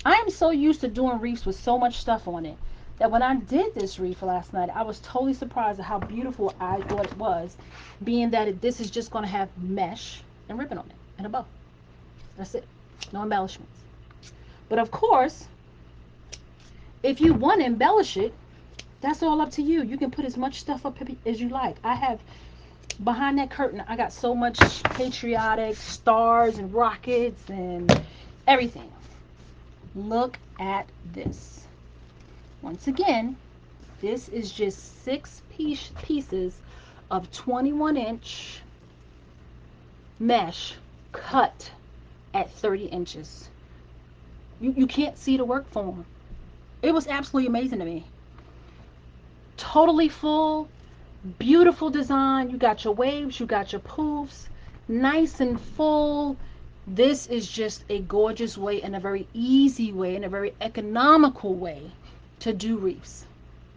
Speaker 1: I am so used to doing wreaths with so much stuff on it that when I did this wreath last night, I was totally surprised at how beautiful I thought it was, being that this is just going to have mesh and ribbon on it and a bow. That's it. No embellishments. But of course, if you want to embellish it, that's all up to you. You can put as much stuff up as you like. I have, behind that curtain, I got so much patriotic stars and rockets and everything. Look at this. Once again, this is just 6 pieces of 21-inch mesh cut at 30 inches. You can't see the work form. It was absolutely amazing to me. Totally full, beautiful design. You got your waves, you got your poofs, nice and full. This is just a gorgeous way and a very easy way and a very economical way to do wreaths.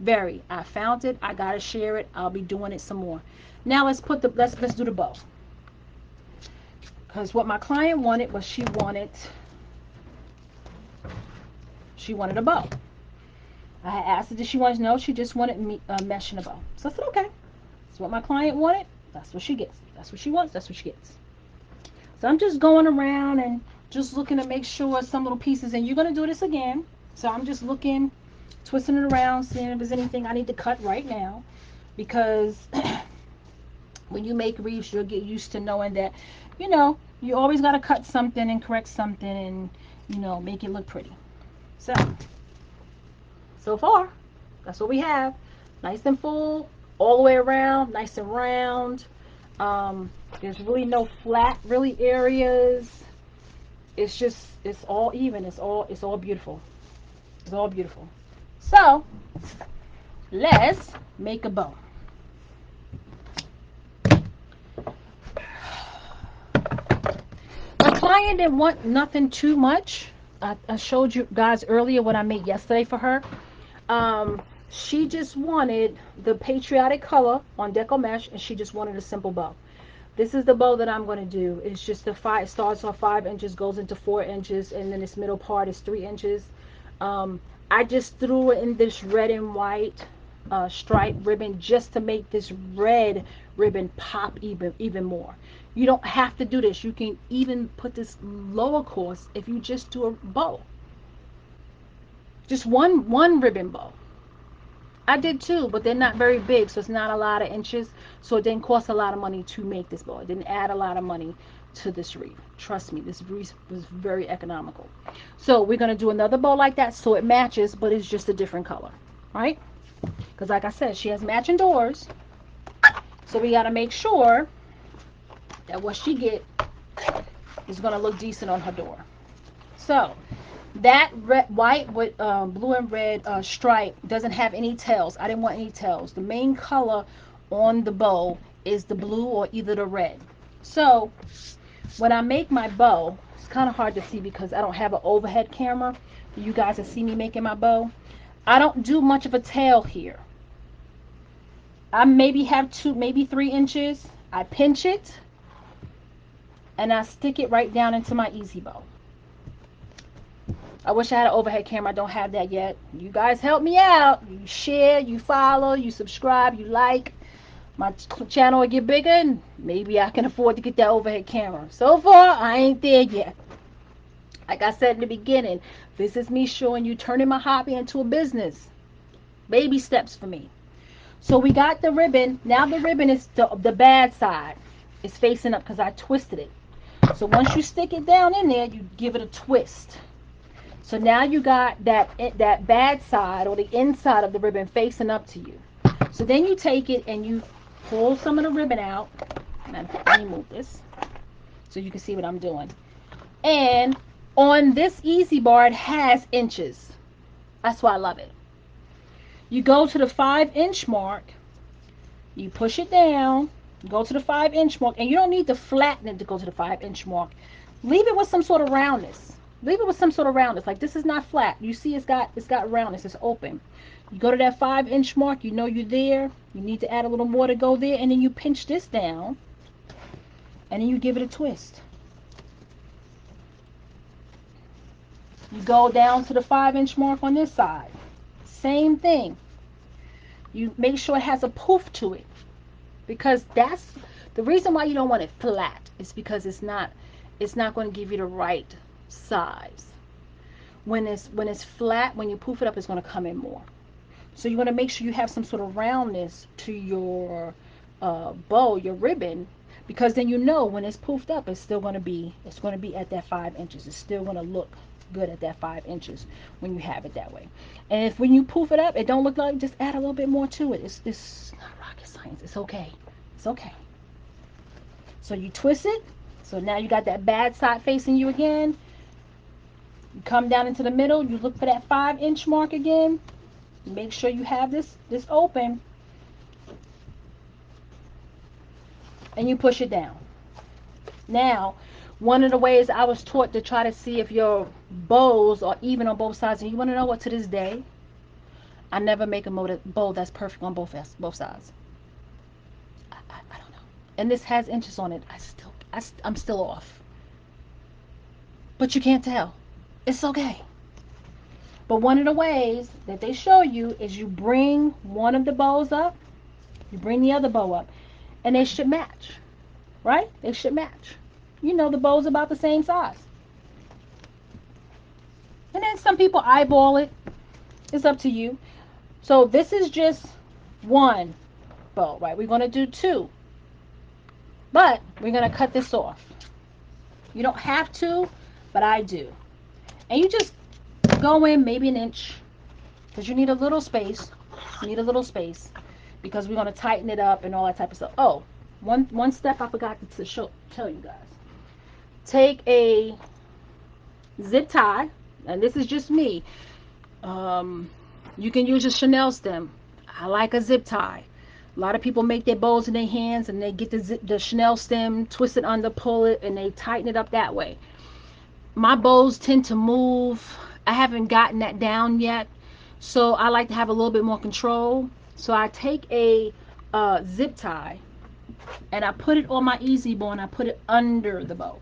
Speaker 1: Very. I found it. I gotta share it. I'll be doing it some more. Now let's do the bow. Because what my client wanted was she wanted a bow. I asked her, did she want to know? She just wanted me mesh and a bow. So I said, okay. That's what my client wanted. That's what she gets. That's what she wants. That's what she gets. So I'm just going around and just looking to make sure some little pieces, and you're going to do this again. So I'm just looking, twisting it around, seeing if there's anything I need to cut right now. Because when you make wreaths, you'll get used to knowing that, you always got to cut something and correct something and, make it look pretty. So far, that's what we have. Nice and full, all the way around, nice and round. There's really no flat, really areas. It's all even. It's all beautiful. It's all beautiful. So, let's make a bow. My client didn't want nothing too much. I showed you guys earlier what I made yesterday for her. She just wanted the patriotic color on Deco Mesh, and she just wanted a simple bow. This is the bow that I'm going to do. It's just it starts off 5 inches, goes into 4 inches, and then this middle part is 3 inches. I just threw it in this red and white stripe ribbon just to make this red ribbon pop even more. You don't have to do this. You can even put this lower course if you just do a bow. Just one ribbon bow. I did too, but they're not very big, so it's not a lot of inches. So it didn't cost a lot of money to make this bow. It didn't add a lot of money to this wreath. Trust me, this wreath was very economical. So we're going to do another bow like that so it matches, but it's just a different color, right? Because like I said, she has matching doors. So we got to make sure that what she get is going to look decent on her door. So that white with blue and red stripe doesn't have any tails. I didn't want any tails. The main color on the bow is the blue or either the red. So when I make my bow, it's kind of hard to see because I don't have an overhead camera. You guys can see me making my bow. I don't do much of a tail here. I maybe have 2, maybe 3 inches. I pinch it and I stick it right down into my easy bow. I wish I had an overhead camera. I don't have that yet. You guys help me out. You share, you follow, you subscribe, you like. My channel will get bigger and maybe I can afford to get that overhead camera. So far, I ain't there yet. Like I said in the beginning, this is me showing you turning my hobby into a business. Baby steps for me. So we got the ribbon. Now the ribbon is the bad side. It's facing up because I twisted it. So once you stick it down in there, you give it a twist. So now you got that bad side or the inside of the ribbon facing up to you. So then you take it and you pull some of the ribbon out. Let me move this so you can see what I'm doing. And on this easy bar, it has inches. That's why I love it. You go to the 5-inch mark, you push it down, go to the 5-inch mark, and you don't need to flatten it to go to the 5-inch mark. Leave it with some sort of roundness. Leave it with some sort of roundness. Like this is not flat. You see it's got roundness. It's open. You go to that 5-inch mark, you know you're there. You need to add a little more to go there, and then you pinch this down, and then you give it a twist. You go down to the 5-inch mark on this side. Same thing. You make sure it has a poof to it, because that's the reason why you don't want it flat. It's because it's not going to give you the right size. When it's flat, when you poof it up, it's going to come in more. So you want to make sure you have some sort of roundness to your bow, your ribbon, because then you know when it's poofed up, it's going to be at that 5 inches. It's still going to look good at that 5 inches when you have it that way. And if when you poof it up, it don't look like, just add a little bit more to it. It's not rocket science. It's okay. It's okay. So you twist it. So now you got that bad side facing you again. You come down into the middle. You look for that 5-inch mark again. Make sure you have this open, and you push it down. Now, one of the ways I was taught to try to see if your bows are even on both sides, and you want to know what, to this day, I never make a bow that's perfect on both sides. I don't know. And this has inches on it. I'm still off. But you can't tell. It's okay. But one of the ways that they show you is you bring one of the bows up, you bring the other bow up, and they should match, right? They should match. You know, the bow's about the same size. And then some people eyeball it. It's up to you. So this is just one bow, right? We're going to do two. But we're going to cut this off. You don't have to, but I do. And you just go in maybe an inch, because you need a little space. You need a little space because we're going to tighten it up and all that type of stuff. Oh, one step I forgot to tell you guys. Take a zip tie, and this is just me. You can use a Chanel stem. I like a zip tie. A lot of people make their bows in their hands and they get the Chanel stem, twist it under, pull it, and they tighten it up that way. My bows tend to move. I haven't gotten that down yet, so I like to have a little bit more control. So I take a zip tie and I put it on my easy bow and I put it under the bow,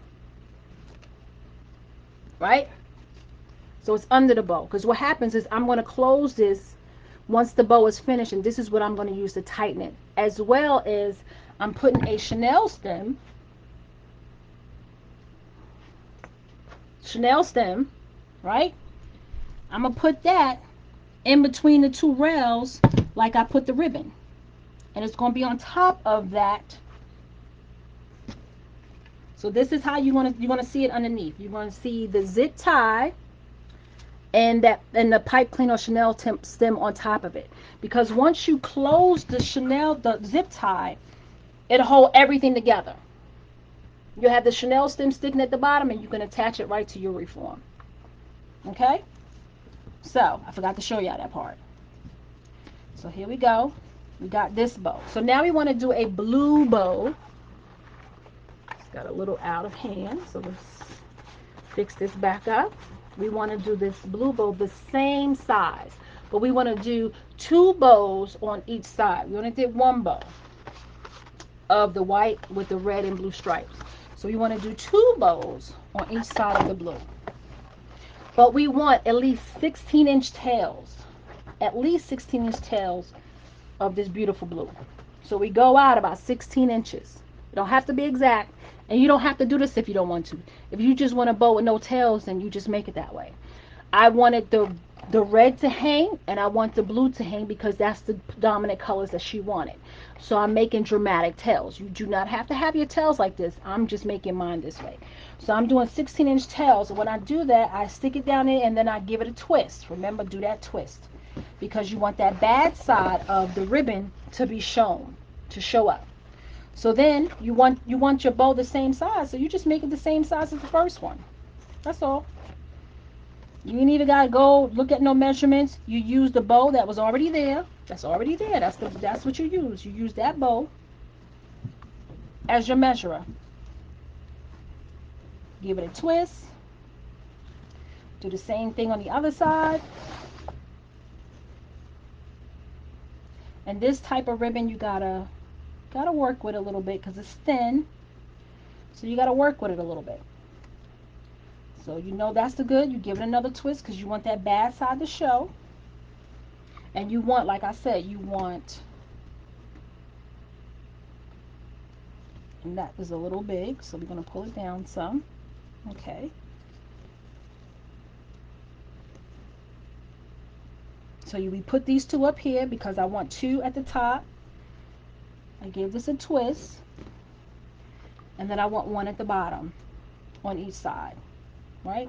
Speaker 1: right? So it's under the bow, because what happens is I'm going to close this once the bow is finished, and this is what I'm going to use to tighten it, as well as I'm putting a Chanel stem, right? I'm going to put that in between the two rails like I put the ribbon, and it's going to be on top of that. So this is how you want to see it underneath. You want to see the zip tie and the pipe cleaner Chanel stem on top of it, because once you close the zip tie, it'll hold everything together. You have the Chanel stem sticking at the bottom, and you can attach it right to your reform. Okay, so I forgot to show y'all that part. So here we go. We got this bow. So now we want to do a blue bow. It's got a little out of hand, so let's fix this back up. We want to do this blue bow the same size, but we want to do two bows on each side. We only did one bow of the white with the red and blue stripes, so we want to do two bows on each side of the blue. But we want at least 16-inch tails, at least 16-inch tails of this beautiful blue. So we go out about 16 inches. You don't have to be exact. And you don't have to do this if you don't want to. If you just want a bow with no tails, then you just make it that way. I wanted the red to hang, and I want the blue to hang because that's the dominant colors that she wanted. So I'm making dramatic tails. You do not have to have your tails like this. I'm just making mine this way. So I'm doing 16-inch tails. And when I do that, I stick it down there and then I give it a twist. Remember, do that twist because you want that bad side of the ribbon to be shown, to show up. So then you want your bow the same size. So you just make it the same size as the first one. That's all. You ain't even gotta go look at no measurements. You use the bow that was already there. That's already there. That's what you use. You use that bow as your measurer. Give it a twist. Do the same thing on the other side. And this type of ribbon you gotta work with a little bit because it's thin. So you gotta work with it a little bit. So you know that's the good. You give it another twist because you want that bad side to show. And you want, like I said, you want, and that is a little big, so we're going to pull it down some. Okay. So we put these two up here because I want two at the top. I gave this a twist. And then I want one at the bottom on each side, right?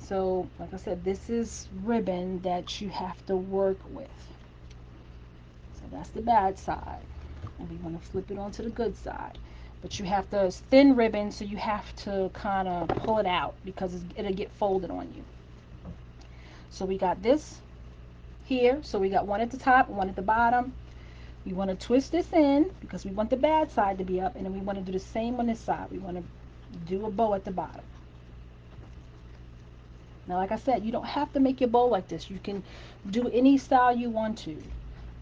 Speaker 1: So, like I said, this is ribbon that you have to work with. So that's the bad side. And we want to flip it onto the good side. But you have to, it's thin ribbon, so you have to kind of pull it out because it'll get folded on you. So we got this here. So we got one at the top, one at the bottom. We want to twist this in because we want the bad side to be up, and then we want to do the same on this side. We want to do a bow at the bottom. Now, like I said, you don't have to make your bow like this. You can do any style you want to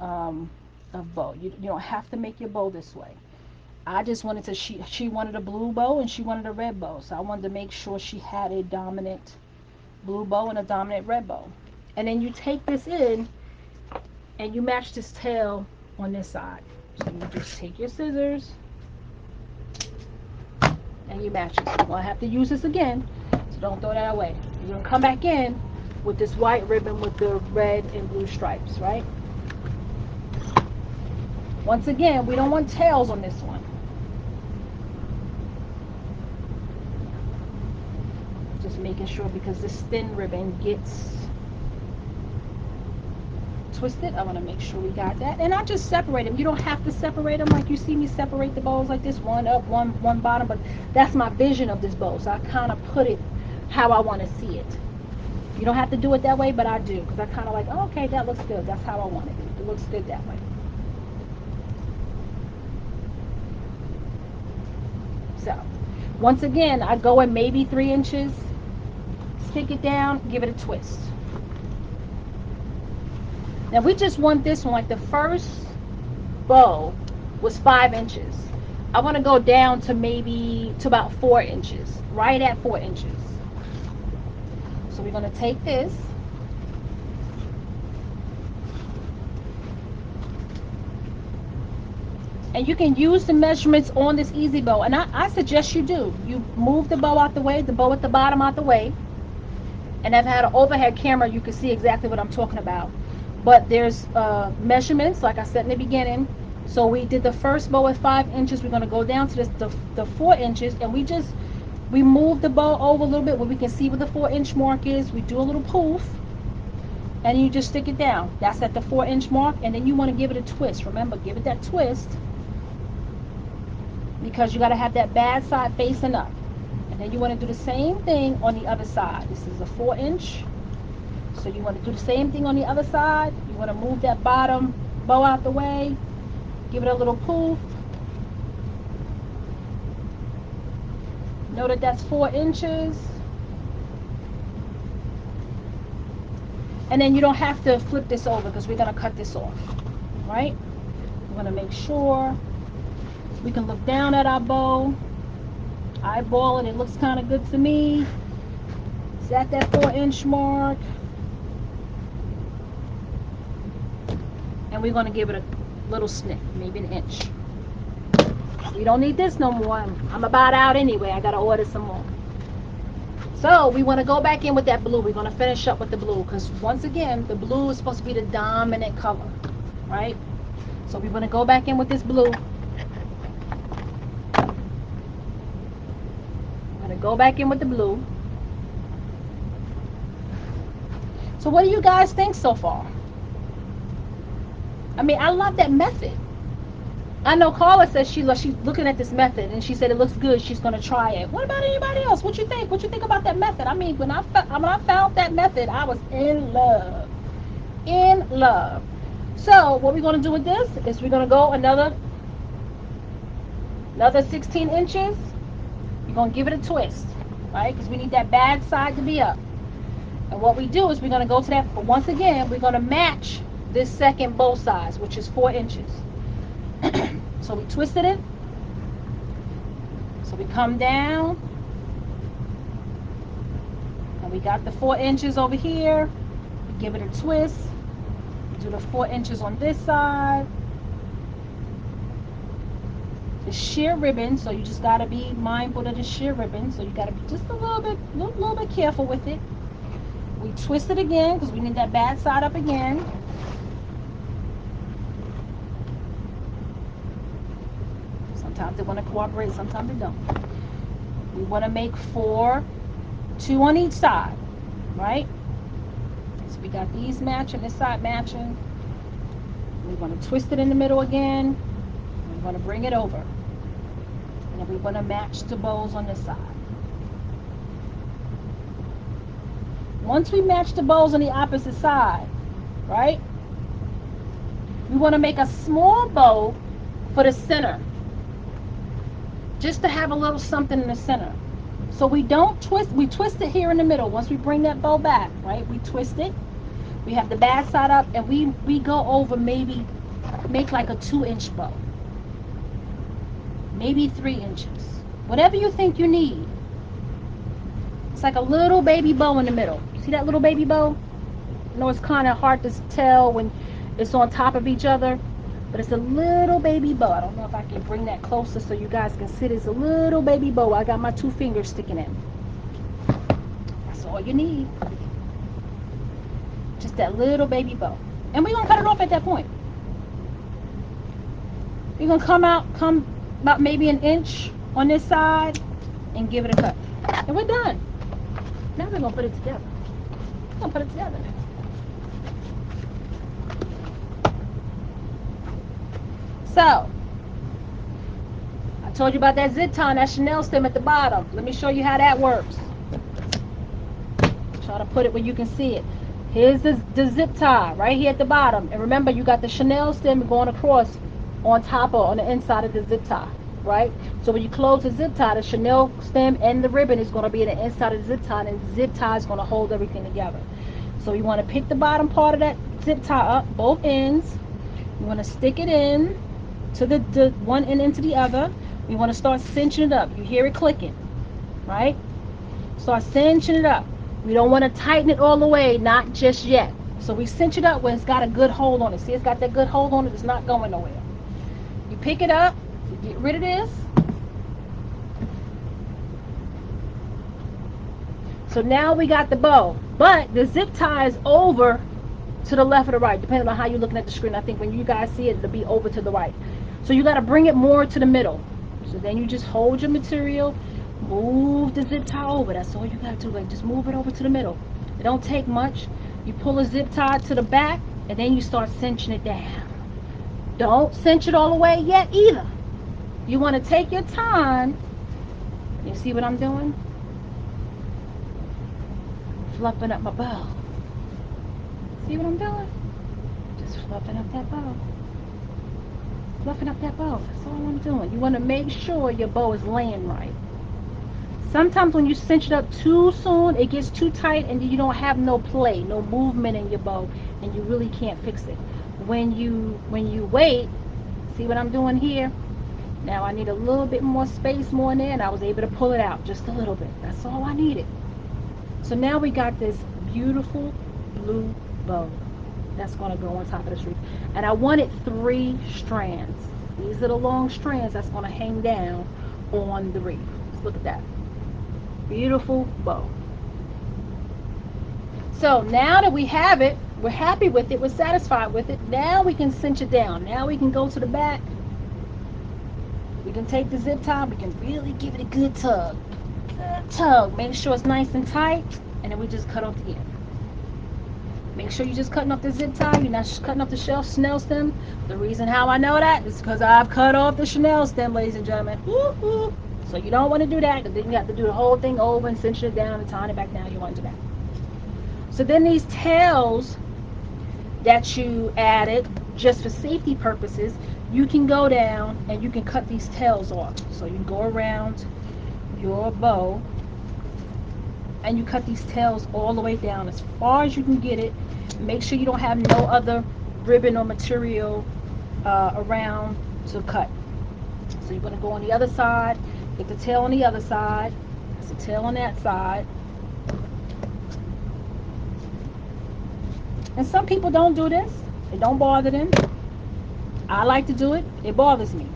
Speaker 1: of bow. You don't have to make your bow this way. I just wanted to, she wanted a blue bow and she wanted a red bow. So I wanted to make sure she had a dominant blue bow and a dominant red bow. And then you take this in and you match this tail on this side. So you just take your scissors and you match it. Well, I have to use this again, so don't throw that away. You're going to come back in with this white ribbon with the red and blue stripes, right? Once again, we don't want tails on this one. Just making sure because this thin ribbon gets twisted. I want to make sure we got that. And I just separate them. You don't have to separate them like you see me separate the bows like this, one up, one bottom, but that's my vision of this bow. So I kind of put it how I want to see it. You don't have to do it that way, but I do because I kind of like, oh, okay, that looks good. That's how I want it. It looks good that way. So once again, I go in maybe 3 inches, stick it down, give it a twist. Now we just want this one, like the first bow was 5 inches. I want to go down to maybe to about 4 inches, right at 4 inches. So we're going to take this, and you can use the measurements on this easy bow, and I suggest you do. You move the bow out the way, the bow at the bottom out the way, and I've had an overhead camera, you can see exactly what I'm talking about. But there's measurements, like I said in the beginning. So we did the first bow at 5 inches. We're going to go down to the 4 inches, and we move the bow over a little bit where we can see where the 4-inch mark is. We do a little poof, and you just stick it down. That's at the 4-inch mark, and then you want to give it a twist. Remember, give it that twist because you got to have that bad side facing up. And then you want to do the same thing on the other side. This is a 4-inch. So you want to do the same thing on the other side. You want to move that bottom bow out the way. Give it a little poof. Know that that's 4 inches. And then you don't have to flip this over because we're going to cut this off. Right? We want to make sure we can look down at our bow. Eyeball it. It looks kind of good to me. It's at that 4-inch mark. And we're going to give it a little snip, maybe an inch. We don't need this no more. I'm about out anyway. I gotta order some more. So we want to go back in with that blue. We're going to finish up with the blue because once again, the blue is supposed to be the dominant color, right? So we're going to go back in with this blue. We're going to go back in with the blue. So what do you guys think so far? I mean, I love that method. I know Carla says she's looking at this method and she said it looks good. She's going to try it. What about anybody else? What you think? What you think about that method? I mean, when I found that method, I was in love. In love. So what we're going to do with this is we're going to go another 16 inches. We're going to give it a twist, right? Because we need that bad side to be up. And what we do is we're going to go to that, but once again, we're going to match this second bow size, which is 4 inches. So we twisted it. So we come down. And we got the 4 inches over here. We give it a twist. Do the 4 inches on this side. The sheer ribbon, so you just got to be mindful of the sheer ribbon. So you got to be just a little bit careful with it. We twist it again because we need that bad side up again. Sometimes they want to cooperate, sometimes they don't. We want to make 4, 2 on each side, right? So we got these matching, this side matching. We want to twist it in the middle again. We want to bring it over. And then we want to match the bows on this side. Once we match the bows on the opposite side, right? We want to make a small bow for the center. Just to have a little something in the center. So we don't twist, we twist it here in the middle. Once we bring that bow back, right? We twist it. We have the bad side up and we go over, maybe make like a 2-inch bow. Maybe 3 inches. Whatever you think you need. It's like a little baby bow in the middle. See that little baby bow? I know it's kind of hard to tell when it's on top of each other, but it's a little baby bow. I don't know if I can bring that closer so you guys can see it. It's a little baby bow. I got my 2 fingers sticking in. That's all you need. Just that little baby bow. And we're going to cut it off at that point. We're going to come about maybe an inch on this side and give it a cut. And we're done. Now we're going to put it together. We're going to put it together. So, I told you about that zip tie and that Chanel stem at the bottom. Let me show you how that works. Try to put it where you can see it. Here's the zip tie right here at the bottom. And remember, you got the Chanel stem going across on top or on the inside of the zip tie, right? So when you close the zip tie, the Chanel stem and the ribbon is going to be in the inside of the zip tie, and the zip tie is going to hold everything together. So you want to pick the bottom part of that zip tie up, both ends. You want to stick it in to the one end into the other. We want to start cinching it up. You hear it clicking, right? Start cinching it up. We don't want to tighten it all the way, not just yet. So we cinch it up when it's got a good hold on it. See, it's got that good hold on it. It's not going nowhere. You pick it up, you get rid of this. So now we got the bow, but the zip tie is over to the left or the right, depending on how you're looking at the screen. I think when you guys see it, it'll be over to the right. So you got to bring it more to the middle. So then you just hold your material, move the zip tie over. That's all you got to do. Like, just move it over to the middle. It don't take much. You pull a zip tie to the back, and then you start cinching it down. Don't cinch it all the way yet either. You want to take your time. You see what I'm doing? Fluffing up my bow. See what I'm doing? Just fluffing up that bow. Fluffing up that bow. That's all I'm doing. You want to make sure your bow is laying right. Sometimes when you cinch it up too soon, it gets too tight and you don't have no play, no movement in your bow, and you really can't fix it. When you wait, see what I'm doing here? Now I need a little bit more space more in there, and I was able to pull it out just a little bit. That's all I needed. So now we got this beautiful blue bow that's going to go on top of this wreath. And I wanted 3 strands. These are the long strands that's going to hang down on the wreath. Let's look at that. Beautiful bow. So now that we have it, we're happy with it, we're satisfied with it. Now we can cinch it down. Now we can go to the back. We can take the zip tie. We can really give it a good tug. Good tug. Make sure it's nice and tight. And then we just cut off the end. Make sure you're just cutting off the zip tie. You're not cutting off the Chanel stem. The reason how I know that is because I've cut off the Chanel stem, ladies and gentlemen. Woo-hoo. So you don't want to do that, because then you have to do the whole thing over and cinch it down and tie it back down. You want to do that. So then these tails that you added, just for safety purposes, you can go down and you can cut these tails off. So you go around your bow and you cut these tails all the way down as far as you can get it. Make sure you don't have no other ribbon or material around to cut. So you're going to go on the other side, get the tail on the other side, there's the tail on that side. And some people don't do this. It don't bother them. I like to do it. It bothers me.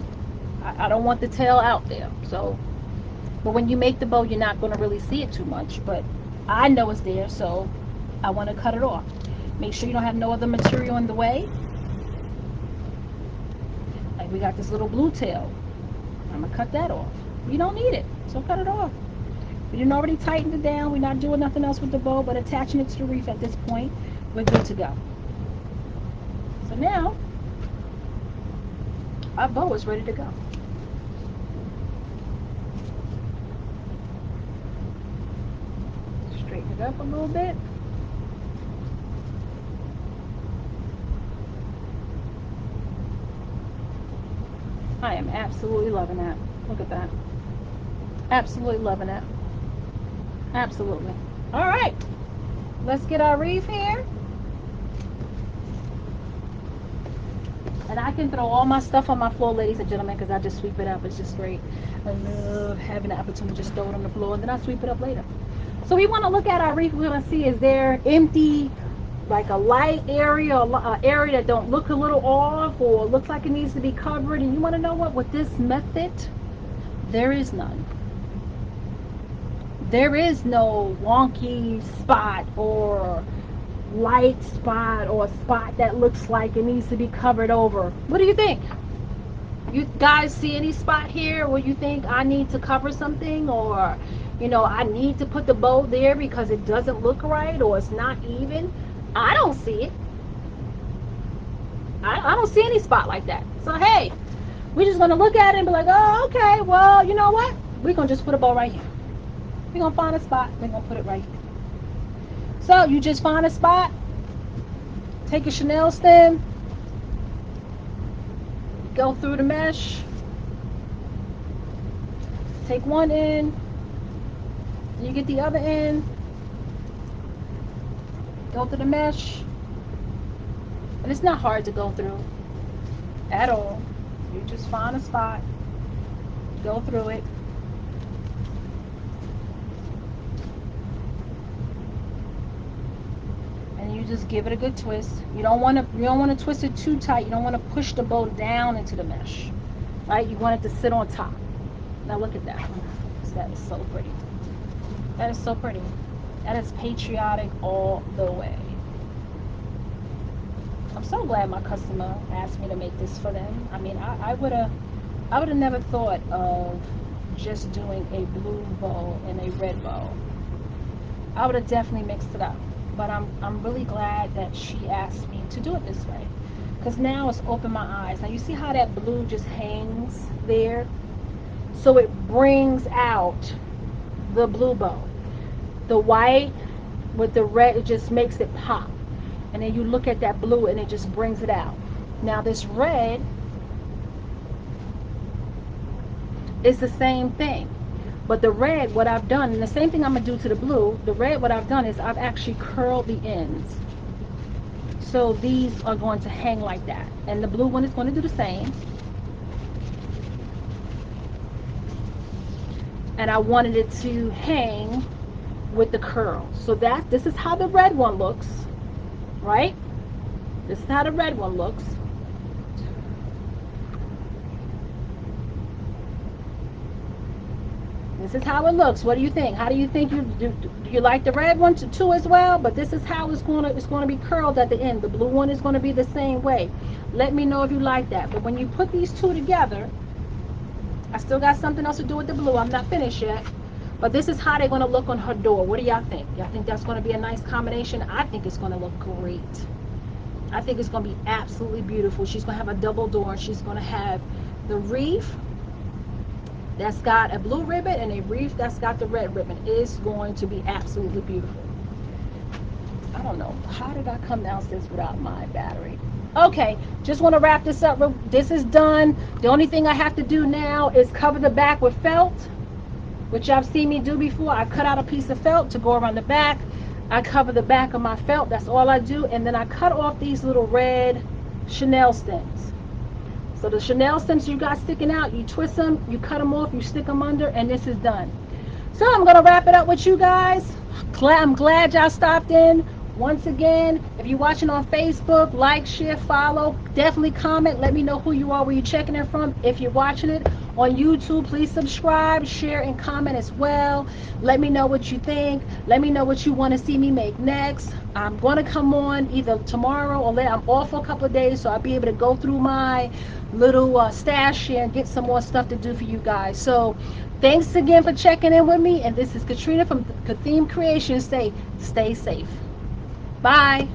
Speaker 1: I don't want the tail out there. So, but when you make the bow, you're not going to really see it too much. But I know it's there, so I want to cut it off. Make sure you don't have no other material in the way. Like we got this little blue tail. I'm going to cut that off. You don't need it, so cut it off. We didn't already tighten it down. We're not doing nothing else with the bow but attaching it to the wreath at this point. We're good to go. So now our bow is ready to go. Straighten it up a little bit. I am absolutely loving that. Look at that. Absolutely loving that. Absolutely. All right. Let's get our wreath here. And I can throw all my stuff on my floor, ladies and gentlemen, because I just sweep it up. It's just great. I love having the opportunity to just throw it on the floor, and then I sweep it up later. So we want to look at our wreath. We want to see, is there empty, like a light area, or an area that don't look a little off, or looks like it needs to be covered. And you want to know what? With this method, there is none. There is no wonky spot or light spot or a spot that looks like it needs to be covered over. What do you think? You guys see any spot here where you think I need to cover something, or I need to put the bow there because it doesn't look right or it's not even? I don't see it. I don't see any spot like that. So hey, we're just gonna look at it and be like, oh, okay, well, you know what, we're gonna just put a bow right here. We're gonna find a spot, we're gonna put it right here. So you just find a spot, take a Chanel stem, go through the mesh, take one end, you get the other end, go through the mesh, and it's not hard to go through at all. You just find a spot, go through it. And you just give it a good twist. You don't want to twist it too tight. You don't want to push the bow down into the mesh, right? You want it to sit on top. Now look at that. That is so pretty. That is so pretty. That is patriotic all the way. I'm so glad my customer asked me to make this for them. I mean, I would have never thought of just doing a blue bow and a red bow. I would have definitely mixed it up. But I'm really glad that she asked me to do it this way, because now it's opened my eyes. Now you see how that blue just hangs there? So it brings out the blue bow. The white with the red, it just makes it pop. And then you look at that blue and it just brings it out. Now this red is the same thing. But the red, what I've done, and the same thing I'm going to do to the blue, the red, what I've done is I've actually curled the ends. So these are going to hang like that. And the blue one is going to do the same. And I wanted it to hang with the curl. So this is how the red one looks, right? This is how the red one looks. This is how it looks. What do you think? How do you think do you like the red one too as well? But this is how it's gonna be curled at the end. The blue one is gonna be the same way. Let me know if you like that. But when you put these two together, I still got something else to do with the blue. I'm not finished yet. But this is how they're gonna look on her door. What do y'all think? Y'all think that's gonna be a nice combination? I think it's gonna look great. I think it's gonna be absolutely beautiful. She's gonna have a double door and she's gonna have the wreath that's got a blue ribbon and a wreath that's got the red ribbon. Is going to be absolutely beautiful. I don't know, how did I come downstairs without my battery? Okay, just want to wrap this up. This is done. The only thing I have to do now is cover the back with felt, which y'all seen me do before. I cut out a piece of felt to go around the back. I cover the back of my felt. That's all I do. And then I cut off these little red Chanel stems. So the Chanel stems you got sticking out, you twist them, you cut them off, you stick them under, and this is done. So I'm going to wrap it up with you guys. I'm glad y'all stopped in. Once again, if you're watching on Facebook, like, share, follow, definitely comment. Let me know who you are, where you're checking it from. If you're watching it on YouTube, please subscribe, share, and comment as well. Let me know what you think. Let me know what you want to see me make next. I'm going to come on either tomorrow or later. I'm off for a couple of days, so I'll be able to go through my little stash here and get some more stuff to do for you guys. So thanks again for checking in with me. And this is Katrina from Kathleen Creations. Stay safe. Bye.